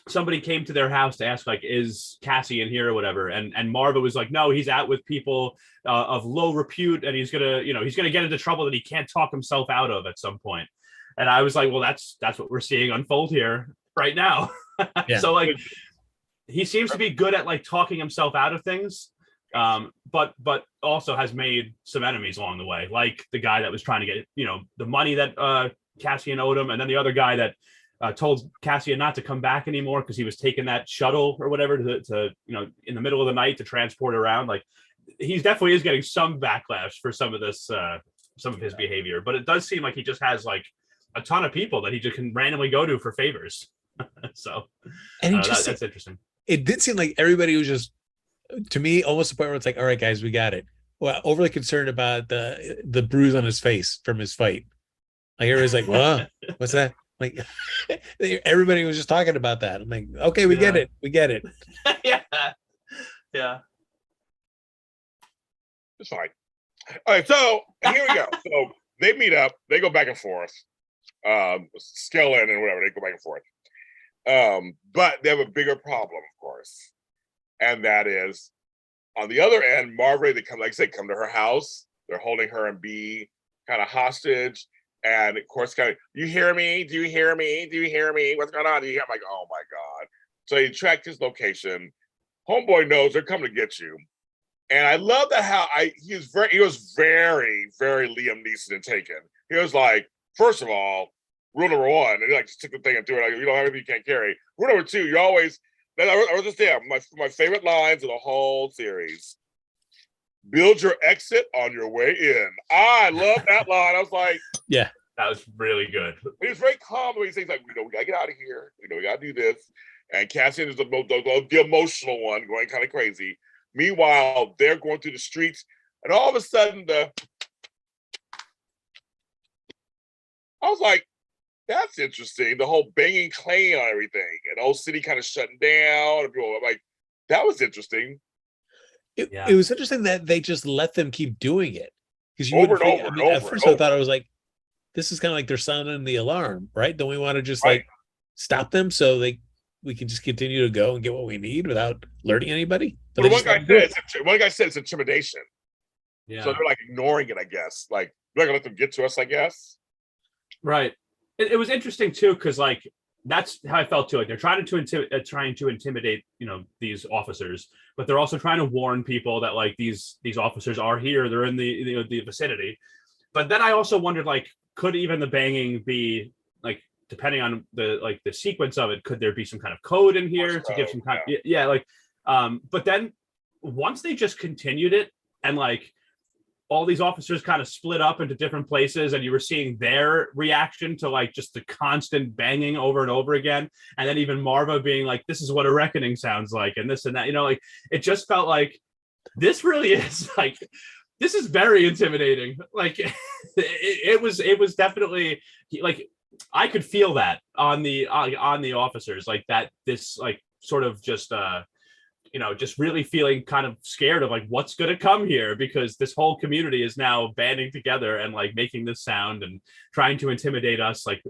somebody came to their house to ask like, "Is Cassian here?" or whatever, and Marva was like, "No, he's out with people of low repute, and he's gonna get into trouble that he can't talk himself out of at some point." And I was like, "Well, that's what we're seeing unfold here right now." Yeah. So like, he seems to be good at like talking himself out of things. But also has made some enemies along the way, like the guy that was trying to get the money that Cassian owed him, and then the other guy that told Cassian not to come back anymore because he was taking that shuttle or whatever to in the middle of the night to transport around. Like he definitely is getting some backlash for some of this some of his behavior, but it does seem like he just has like a ton of people that he just can randomly go to for favors. So and that's interesting. It did seem like everybody was just, to me, almost the point where it's like, all right, guys, we got it. Well, overly concerned about the bruise on his face from his fight. Like everybody's like, "Well, what's that?" Like everybody was just talking about that. I'm like, okay, we get it. Yeah. It's fine. All right, so here we go. So they meet up. They go back and forth. Skellen and whatever, they go back and forth. But they have a bigger problem, of course. And that is, on the other end, Marva, they come to her house. They're holding her and B kind of hostage. And of course, kind of, you hear me? Do you hear me? Do you hear me? What's going on? I'm like, oh my God. So he tracked his location. Homeboy knows they're coming to get you. And I love that how he was very, very Liam Neeson and Taken. He was like, first of all, rule number one, and he like just took the thing and threw it. Like, you don't have anything you can't carry. Rule number two, you always. I was just there. My favorite lines of the whole series. build your exit on your way in. I love that line. I was like, yeah, that was really good. He was very calm when he says, like, we gotta get out of here. We gotta do this. And Cassian is the emotional one, going kind of crazy. Meanwhile, they're going through the streets, and all of a sudden, I was like, that's interesting. The whole banging clay on everything, and the whole city kind of shutting down. And people, I'm like, that was interesting. It was interesting that they just let them keep doing it, because Over and over and over. At first, I thought I was like, this is kind of like they're sounding the alarm, right? Don't we want to just like stop them so we can just continue to go and get what we need without alerting anybody? But one guy said it's intimidation. Yeah. So they're like ignoring it, I guess. Like, they're gonna let them get to us, I guess. Right. It was interesting too, because like that's how I felt too. Like they're trying to intimidate, these officers, but they're also trying to warn people that like these officers are here. They're in the vicinity. But then I also wondered, like, could even the banging be like, depending on the sequence of it, could there be some kind of code in here to give some kind of but then once they just continued it, and like all these officers kind of split up into different places, and you were seeing their reaction to like just the constant banging over and over again, and then even Marva being like, this is what a reckoning sounds like, and this and that, like it just felt like this really is like, this is very intimidating. Like it was definitely like, I could feel that on the officers, like that, this like sort of just just really feeling kind of scared of like what's going to come here, because this whole community is now banding together and like making this sound and trying to intimidate us. Like,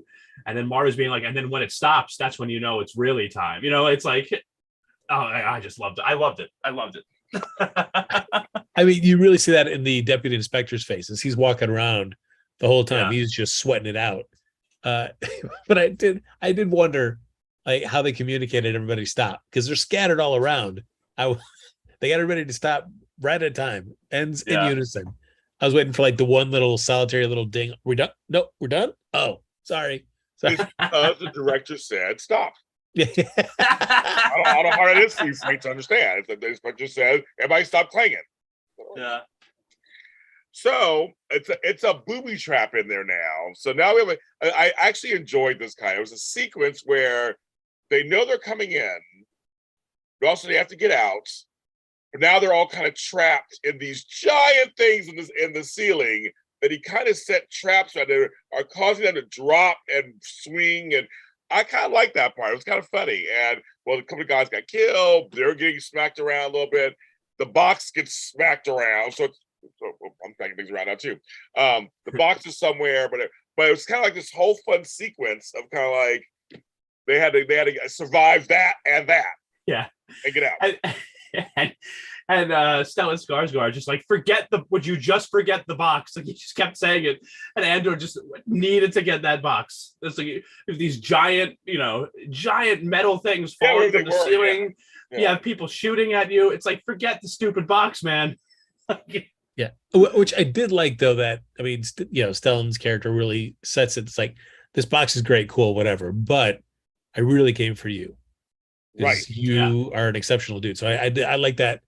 and then Mara's being like, and then when it stops, that's when it's really time. It's like, oh, I just loved it. I loved it. I mean, you really see that in the deputy inspector's faces. He's walking around the whole time. He's just sweating it out. But I did wonder like how they communicated everybody stop, because they're scattered all around. They got everybody to stop right at a time, ends in unison. I was waiting for like the one little solitary little ding. We done? No, we're done. Oh, sorry. The director said stop. I don't know how it is for you to understand. The inspector said everybody stop clanging. Yeah. So it's a booby trap in there now. So now we have I actually enjoyed this kind. It was a sequence where they know they're coming in, but also they have to get out. But now they're all kind of trapped in these giant things in the ceiling that he kind of set traps that are causing them to drop and swing. And I kind of like that part. It was kind of funny. And well, a couple of guys got killed. They're getting smacked around a little bit. The box gets smacked around. So I'm smacking things around now too. The box is somewhere, but it was kind of like this whole fun sequence of kind of like they had to survive that and get out. And Stellan Skarsgård just like, would you just forget the box? Like he just kept saying it, and Andor just needed to get that box. It's like these giant metal things falling from the ceiling. You have people shooting at you. It's like, forget the stupid box, man. Yeah, which I did like though. That I mean, Stellan's character really sets it. It's like, this box is great, cool, whatever, but I really came for you. Right, you are an exceptional dude. So I like that.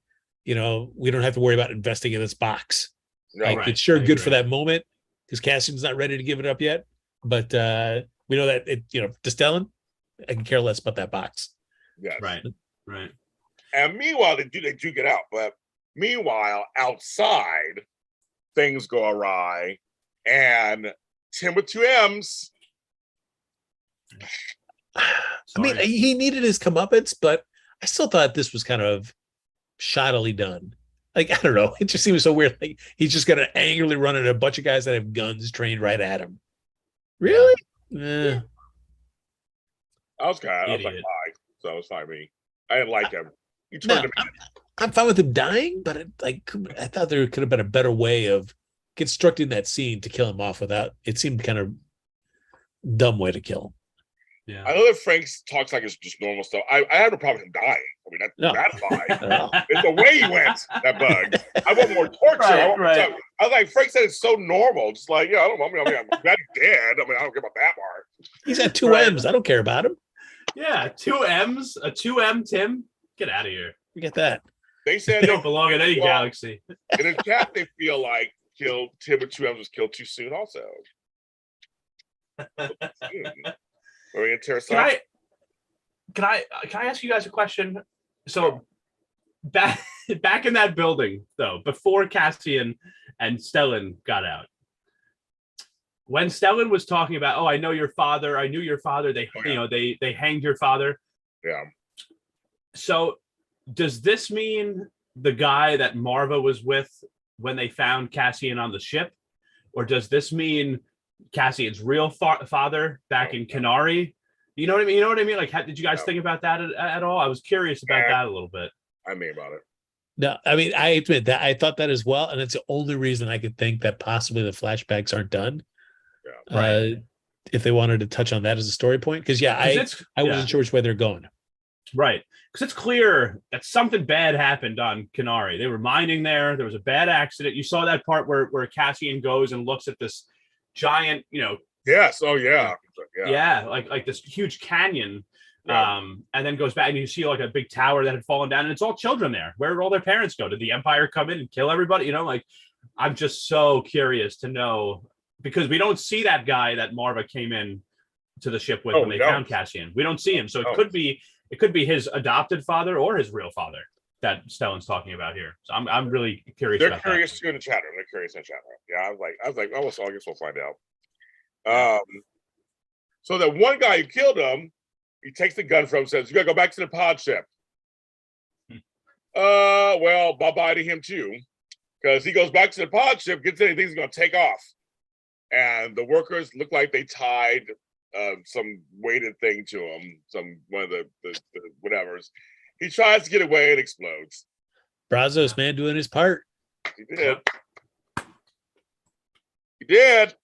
We don't have to worry about investing in this box. Right. Like, it's sure good for that moment because Cassian's not ready to give it up yet. But we know that to Stellan, I can care less about that box. Yes. Right. And meanwhile, they do get out, but meanwhile, outside, things go awry, and Tim with two M's. I mean, he needed his comeuppance, but I still thought this was kind of shoddily done. Like, I don't know. It just seems so weird. Like, he's just going to angrily run at a bunch of guys that have guns trained right at him. Really? Yeah. I was like, why? So it was fine with me. I didn't like him. You turned him in. I'm fine with him dying, but I thought there could have been a better way of constructing that scene to kill him off without. It seemed kind of dumb way to kill him. Yeah. I know that Frank talks like it's just normal stuff. I have no problem with him dying. I mean, that's fine. It's the way he went, that bug. I want more torture. Right. I was like, Frank said it's so normal. Just like, I don't know. I'm glad he's dead. I mean, I don't care about that part. He's got two M's. I don't care about him. Yeah, two M's, a 2M Tim. Get out of here. We get that. They said They don't belong in any galaxy. And in chat, they feel like Tim with 2 M's was killed too soon. Also, very interesting. Can I ask you guys a question? So back in that building, though, before Cassian and Stellan got out, when Stellan was talking about, "Oh, I know your father. I knew your father. They, they hanged your father." Yeah. So, does this mean the guy that Marva was with when they found Cassian on the ship, or does this mean Cassian's real father back in Kenari? You know what I mean? Like, did you guys think about that at all? I was curious about that a little bit. I mean about it. No, I mean, I admit that I thought that as well, and it's the only reason I could think that possibly the flashbacks aren't done. Yeah, right. If they wanted to touch on that as a story point, because I wasn't sure which way they're going. Right, because it's clear that something bad happened on Kenari. They were mining there. There was a bad accident. You saw that part where Cassian goes and looks at this giant, Yes. Oh yeah. Yeah, like this huge canyon. Yeah. And then goes back and you see like a big tower that had fallen down, and it's all children there. Where did all their parents go? Did the Empire come in and kill everybody? Like, I'm just so curious to know, because we don't see that guy that Marva came in to the ship with when they found Cassian. We don't see him, so it could be his adopted father or his real father that Stellan's talking about here. So I'm really curious. They're curious too in the chatter. They're curious in the chatter. Yeah, I was like, oh, so I guess we'll find out. So that one guy who killed him, he takes the gun from him, says, "You gotta go back to the pod ship." Well, bye-bye to him too. Because he goes back to the pod ship, gets in, and thinks he's gonna take off. And the workers look like they tied some weighted thing to him, one of the whatevers. He tries to get away and explodes. Brazos, man, doing his part. He did. He did.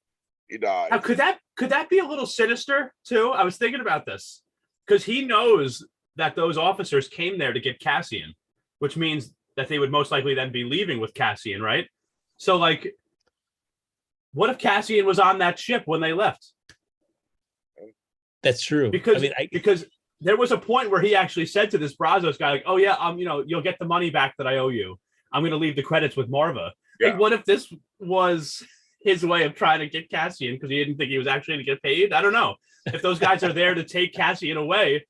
He died. Now, could that be a little sinister too? I was thinking about this because he knows that those officers came there to get Cassian, which means that they would most likely then be leaving with Cassian, right? So, like, what if Cassian was on that ship when they left? That's true. Because because there was a point where he actually said to this Brazos guy, like, "Oh yeah, you'll get the money back that I owe you. I'm going to leave the credits with Marva." Yeah. Like, what if this was his way of trying to get Cassian because he didn't think he was actually going to get paid? I don't know. If those guys are there to take Cassian away,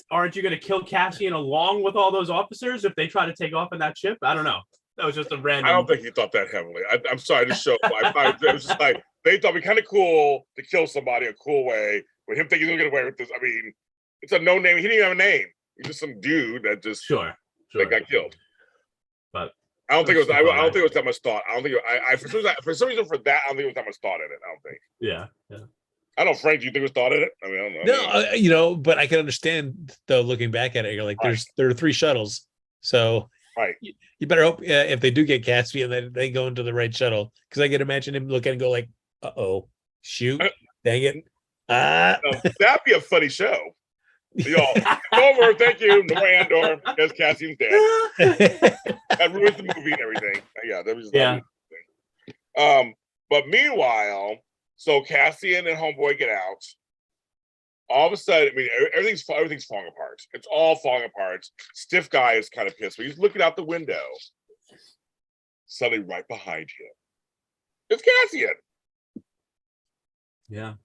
aren't you going to kill Cassian along with all those officers if they try to take off in that ship? I don't know. That was just a random. I don't think he thought that heavily. I'm sorry to show. It was just like they thought it'd be kind of cool to kill somebody a cool way. With him thinking he's going to get away with this. I mean, it's a no name. He didn't even have a name. He's just some dude that just sure. that got killed. But I don't think it was. I don't think it was that much thought. I don't think. For some reason for that, I don't think it was that much thought in it. I don't think. Yeah. I don't know, Frank. Do you think it was thought in it? I mean, I don't know. No, but I can understand though. Looking back at it, you're like, there are 3 shuttles, so right. You better hope if they do get Caspian that they go into the right shuttle, because I can imagine him looking and go like, "Uh-oh, shoot, dang it." That'd be a funny show. Y'all, over. Thank you. No more Andor because Cassian's dead. That ruins the movie and everything. Yeah, that was But meanwhile, so Cassian and Homeboy get out. All of a sudden, I mean, everything's falling apart. It's all falling apart. Stiff guy is kind of pissed, but he's looking out the window. Suddenly, right behind him, it's Cassian. Yeah.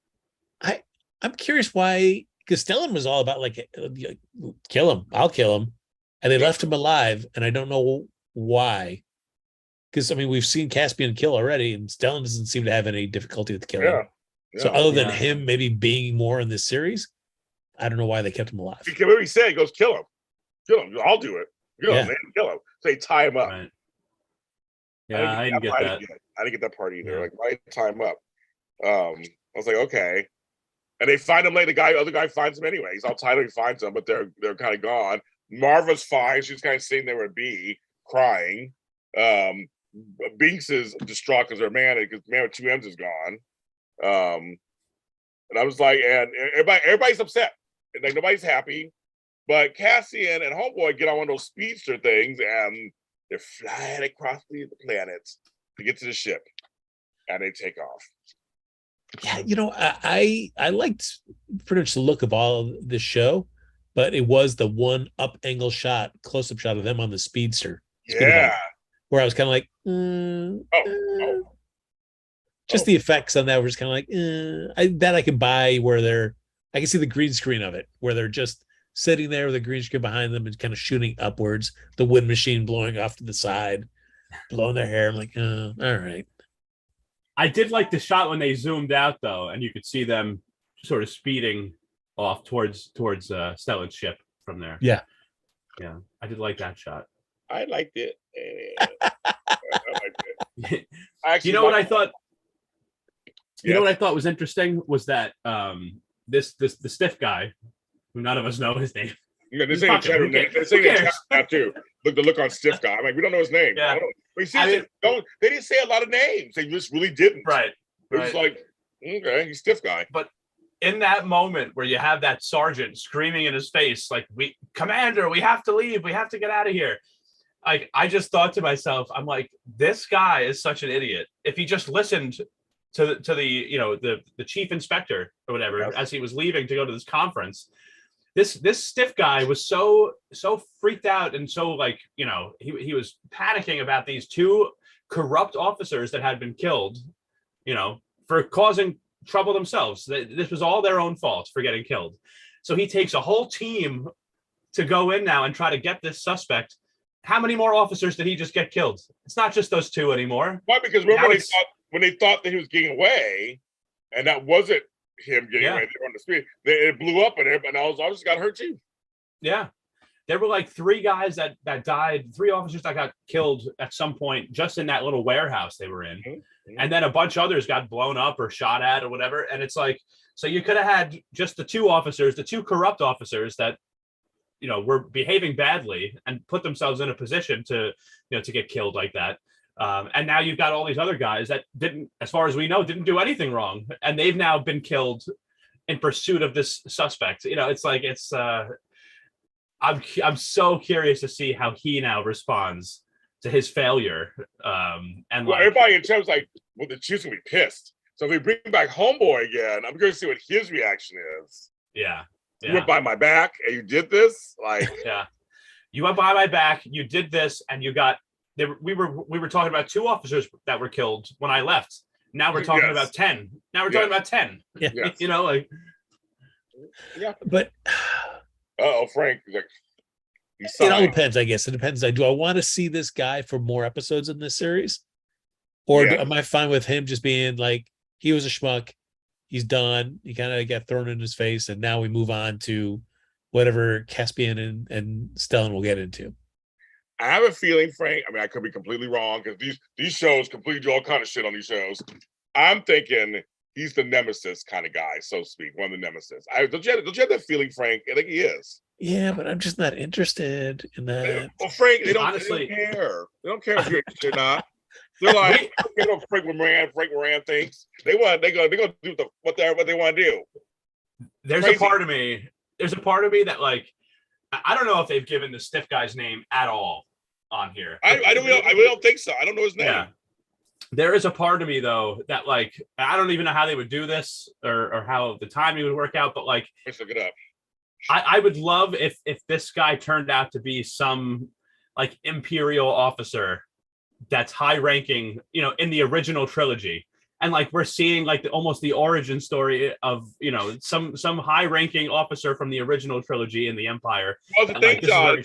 I'm curious why, because Stellan was all about like, kill him, I'll kill him. And they left him alive. And I don't know why. Because, I mean, we've seen Caspian kill already, and Stellan doesn't seem to have any difficulty with killing. Yeah. So other than him maybe being more in this series, I don't know why they kept him alive. What he said, he goes, kill him. Kill him. I'll do it. Kill him, man. Kill him. So they tie him up. Right. Yeah, I didn't get that. I didn't get that part either. Yeah. Like, why tie him up? I was like, okay. And they find him later. The other guy finds him anyway. He's all tied up. He finds them, but they're kind of gone. Marva's fine. She's kind of sitting there with B, crying. Binks is distraught because man with 2 M's is gone. And I was like, and everybody's upset. And like nobody's happy. But Cassian and Homeboy get on one of those speedster things, and they're flying across the planets to get to the ship, and they take off. Yeah, I liked pretty much the look of all of this show. but it was the one up angle shot, close up shot of them on the speedster. Yeah. Where I was kind of like, just the effects on that were just kind of like, I can buy where I can see the green screen of it, where they're just sitting there with a green screen behind them and kind of shooting upwards, the wind machine blowing off to the side, blowing their hair. I'm like, all right. I did like the shot when they zoomed out though, and you could see them sort of speeding off towards Stellan's ship from there. Yeah. I did like that shot. I liked it. I liked it. You know what I thought? You know what I thought was interesting was that the stiff guy, who none of us know his name. Yeah, this ain't a chat too. Look, the look on stiff guy. I'm like, we don't know his name. Yeah. They didn't say a lot of names. They just really didn't. Right. It was like, okay, he's stiff guy. But in that moment where you have that sergeant screaming in his face, like, Commander, we have to leave. We have to get out of here. Like, I just thought to myself, I'm like, this guy is such an idiot. If he just listened to the chief inspector or whatever, as he was leaving to go to this conference, this stiff guy was so freaked out and so he was panicking about these two corrupt officers that had been killed, for causing trouble themselves. This was all their own fault for getting killed. So he takes a whole team to go in now and try to get this suspect. How many more officers did he just get killed? It's not just those two anymore. Why? Because remember when they thought that he was getting away, and that wasn't him getting away. They were on the street. It blew up, and everybody else got hurt too. Yeah, there were like three guys that died, three officers that got killed at some point just in that little warehouse they were in, and then a bunch of others got blown up or shot at or whatever. And it's like, so you could have had just the two corrupt officers that were behaving badly and put themselves in a position to get killed like that. And now you've got all these other guys that didn't, as far as we know, didn't do anything wrong, and they've now been killed in pursuit of this suspect. It's like I'm so curious to see how he now responds to his failure. Everybody in terms the chief's gonna be pissed. So if we bring back Homeboy again, I'm going to see what his reaction is. Yeah. You went by my back and you did this, you went by my back, you did this, and you got. We were talking about two officers that were killed when I left. Now we're talking about 10. Now we're talking about 10. Yeah. Yes. But Frank, it all depends, I guess. It depends. Do I want to see this guy for more episodes in this series? Or am I fine with him just being like, he was a schmuck, he's done, he kind of got thrown in his face, and now we move on to whatever Caspian and Stellan will get into? I have a feeling, Frank, I could be completely wrong, because these shows completely do all kind of shit on these shows. I'm thinking he's the nemesis kind of guy, so to speak, one of the nemesis. Don't you have that feeling, Frank? I think he is. Yeah, but I'm just not interested in that. Well, Frank, they don't care. They don't care if you're interested or not. They're like, I don't care what Frank Moran thinks. They're gonna do what they want to do. There's a part of me that, like, I don't know if they've given the stiff guy's name at all on here. I really don't think so. I don't know his name. Yeah. There is a part of me though that, like, I don't even know how they would do this or how the timing would work out, but like, let's look it up. I would love if this guy turned out to be some like Imperial officer that's high ranking, in the original trilogy. And like, we're seeing like almost the origin story of, some high ranking officer from the original trilogy in the Empire. Well, the thing, John,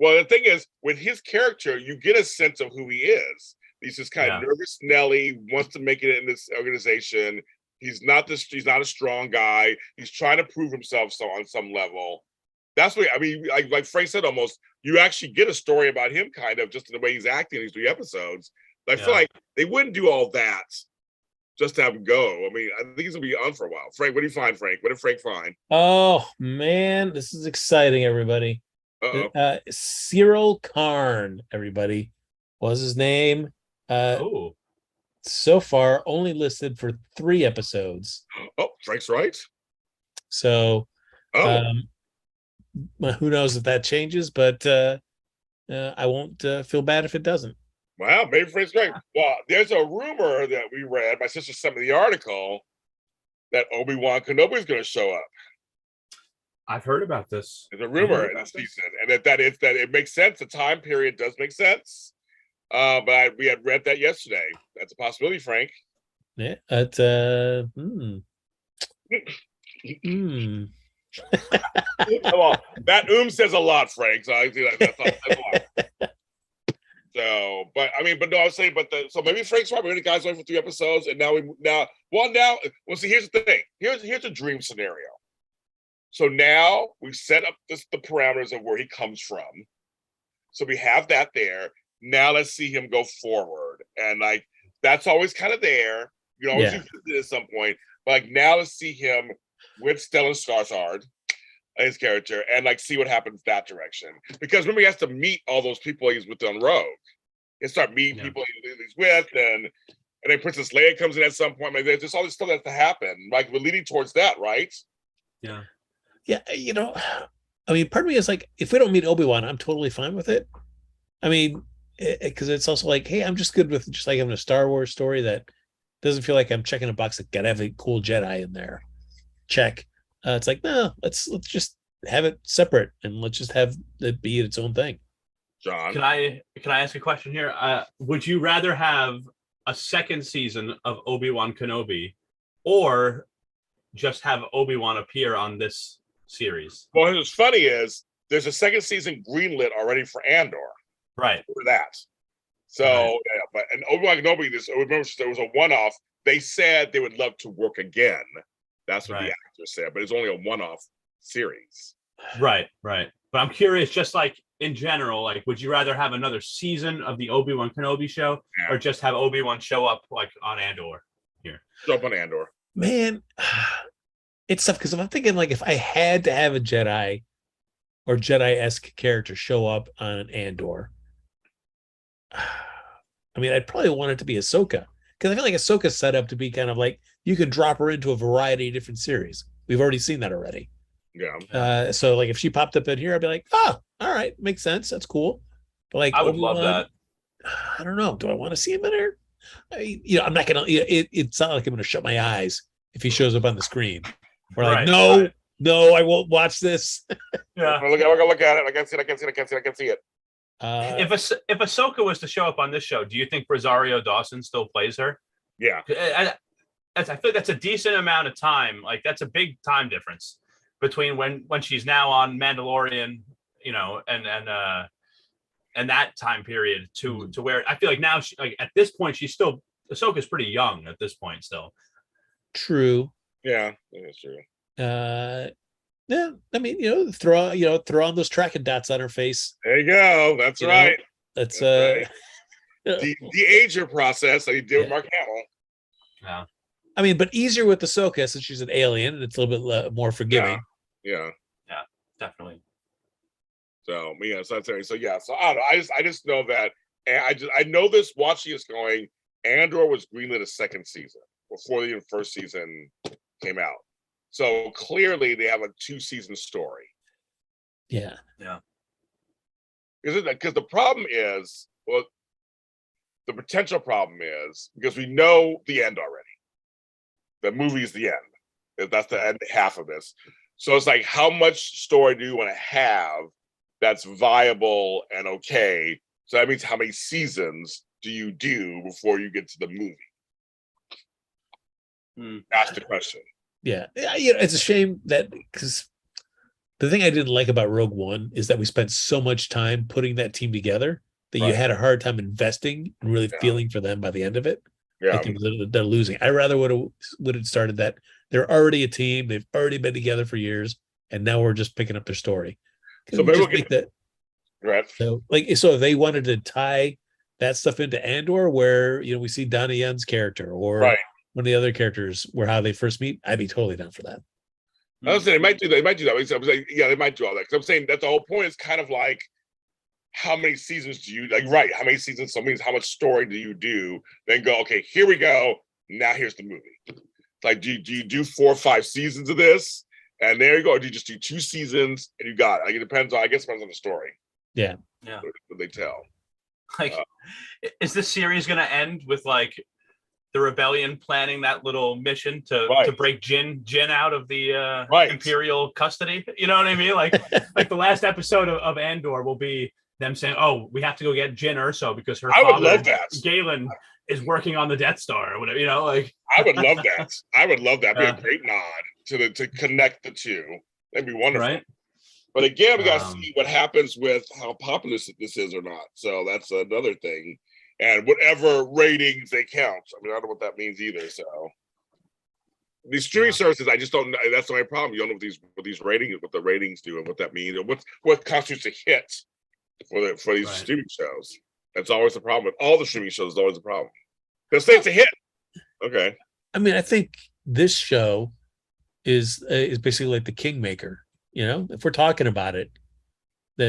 the thing is, with his character, you get a sense of who he is. He's just kind of nervous Nelly, wants to make it in this organization. He's not a strong guy. He's trying to prove himself on some level. That's what like Frank said, almost you actually get a story about him kind of just in the way he's acting in these 3 episodes. I feel like they wouldn't do all that just to have him go. I think he's gonna be on for a while. Frank, what do you find, Frank? What did Frank find? Oh man, this is exciting, everybody. Cyril Karn, everybody, was his name. So far only listed for 3 episodes. Oh, Frank's right. So who knows if that changes, but I won't feel bad if it doesn't. Wow, maybe Frank's right. Well, there's a rumor that we read, my sister sent me the article, that Obi-Wan Kenobi is going to show up. I've heard about this. There's a rumor in this season, and that it makes sense. The time period does make sense. But we had read that yesterday. That's a possibility, Frank. Yeah, that's Come on, that says a lot, Frank. So I see that's a lot. So, but no, I was saying, so maybe Frank's right. We're gonna guys only for 3 episodes, and now. See, here's the thing. Here's a dream scenario. So now we've set up the parameters of where he comes from. So we have that there. Now let's see him go forward, and like that's always kind of there. You know, always at some point. But like now let's see him with Stellan Skarsgård, his character, and like see what happens that direction. Because remember, he has to meet all those people he's with on Rogue. He start meeting people he's with, and then Princess Leia comes in at some point. Like, there's just all this stuff that has to happen. Like we're leading towards that, right? Yeah. Yeah, you know, I mean, part of me is like, if we don't meet Obi-Wan, I'm totally fine with it. I mean, because it's also like, hey, I'm just good with just like having a Star Wars story that doesn't feel like I'm checking a box that gotta have a cool Jedi in there. Check. It's like, no, let's just have it separate and let's just have it be its own thing. John, can I ask a question here? Would you rather have a second season of Obi-Wan Kenobi, or just have Obi-Wan appear on this series? Well, what's funny is there's a second season greenlit already for Andor. Right. For that. So, and Obi-Wan Kenobi, remember, there was a one-off. They said they would love to work again. That's what the actor said, but it's only a one-off series. Right. But I'm curious, just like in general, like, would you rather have another season of the Obi-Wan Kenobi show, or just have Obi-Wan show up like on Andor here? Show up on Andor. Man, it's tough because I'm thinking like if I had to have a Jedi or Jedi-esque character show up on an Andor, I mean, I'd probably want it to be Ahsoka, because I feel like Ahsoka's set up to be kind of like you could drop her into a variety of different series. We've already seen that already. Yeah. So like if she popped up in here, I'd be like, oh, all right, makes sense. That's cool. But like, I would love that. I don't know. Do I want to see him in there? I'm not gonna. It's not like I'm gonna shut my eyes if he shows up on the screen. We're like, no, I won't watch this. Yeah, we're gonna look at it. I can see it. If Ahsoka was to show up on this show, do you think Rosario Dawson still plays her? Yeah, I feel like that's a decent amount of time. Like that's a big time difference between when she's now on Mandalorian, and that time period to where I feel like now at this point Ahsoka's pretty young at this point still. True. Yeah, that's true. Yeah, I mean, throw on those tracking dots on her face. There you go. That's right. That's right. The ager process that you did with Mark Hamill. Yeah. I mean, but easier with Ahsoka since she's an alien and it's a little bit more forgiving. Yeah, definitely. So so that's it. So yeah, so I don't know. I just know that, and I know this. Watching is going. Andor was greenlit a second season before the first season came out. So clearly they have a 2-season story. Yeah. Because the problem is, the potential problem is because we know the end already. The movie is the end. That's the end half of this. So it's like, how much story do you want to have that's viable and okay? So that means how many seasons do you do before you get to the movie? That's the question. Yeah, it's a shame that because the thing I didn't like about Rogue One is that we spent so much time putting that team together that you had a hard time investing and really feeling for them by the end of it. Yeah, I think they're losing. I rather would have started that they're already a team. They've already been together for years, and now we're just picking up their story. So maybe we'll get that. Right. So if they wanted to tie that stuff into Andor, where we see Donnie Yen's character or one of the other characters, where how they first meet, I'd be totally down for that. I was saying they might do that. They might do that. I was like, yeah, they might do all that. Because I'm saying that the whole point is kind of like, how many seasons do you how many seasons? So means how much story do you do? Then go, okay, here we go. Now here's the movie. Like, do you do 4 or 5 seasons of this? And there you go. Or do you just do 2 seasons and you got it? Like, it depends on the story. Yeah. What they tell. Like, is this series going to end with like the rebellion planning that little mission to break Jin out of the Imperial custody. You know what I mean? Like the last episode of Andor will be them saying, "Oh, we have to go get Jin Erso because her father, would love that. Galen, is working on the Death Star or whatever." You know, like I would love that. I would love that. It'd be a great nod to connect the two. That'd be wonderful. Right? But again, we got to see what happens with how popular this is or not. So that's another thing. And whatever ratings they count. I mean, I don't know what that means either. So these streaming services, I just don't know. That's my problem. You don't know what these ratings, what the ratings do, and what that means, and what constitutes a hit for these streaming shows. That's always the problem with all the streaming shows. Is always the problem. They'll say it's a hit. Okay. I mean, I think this show is basically like the Kingmaker. You know, if we're talking about it,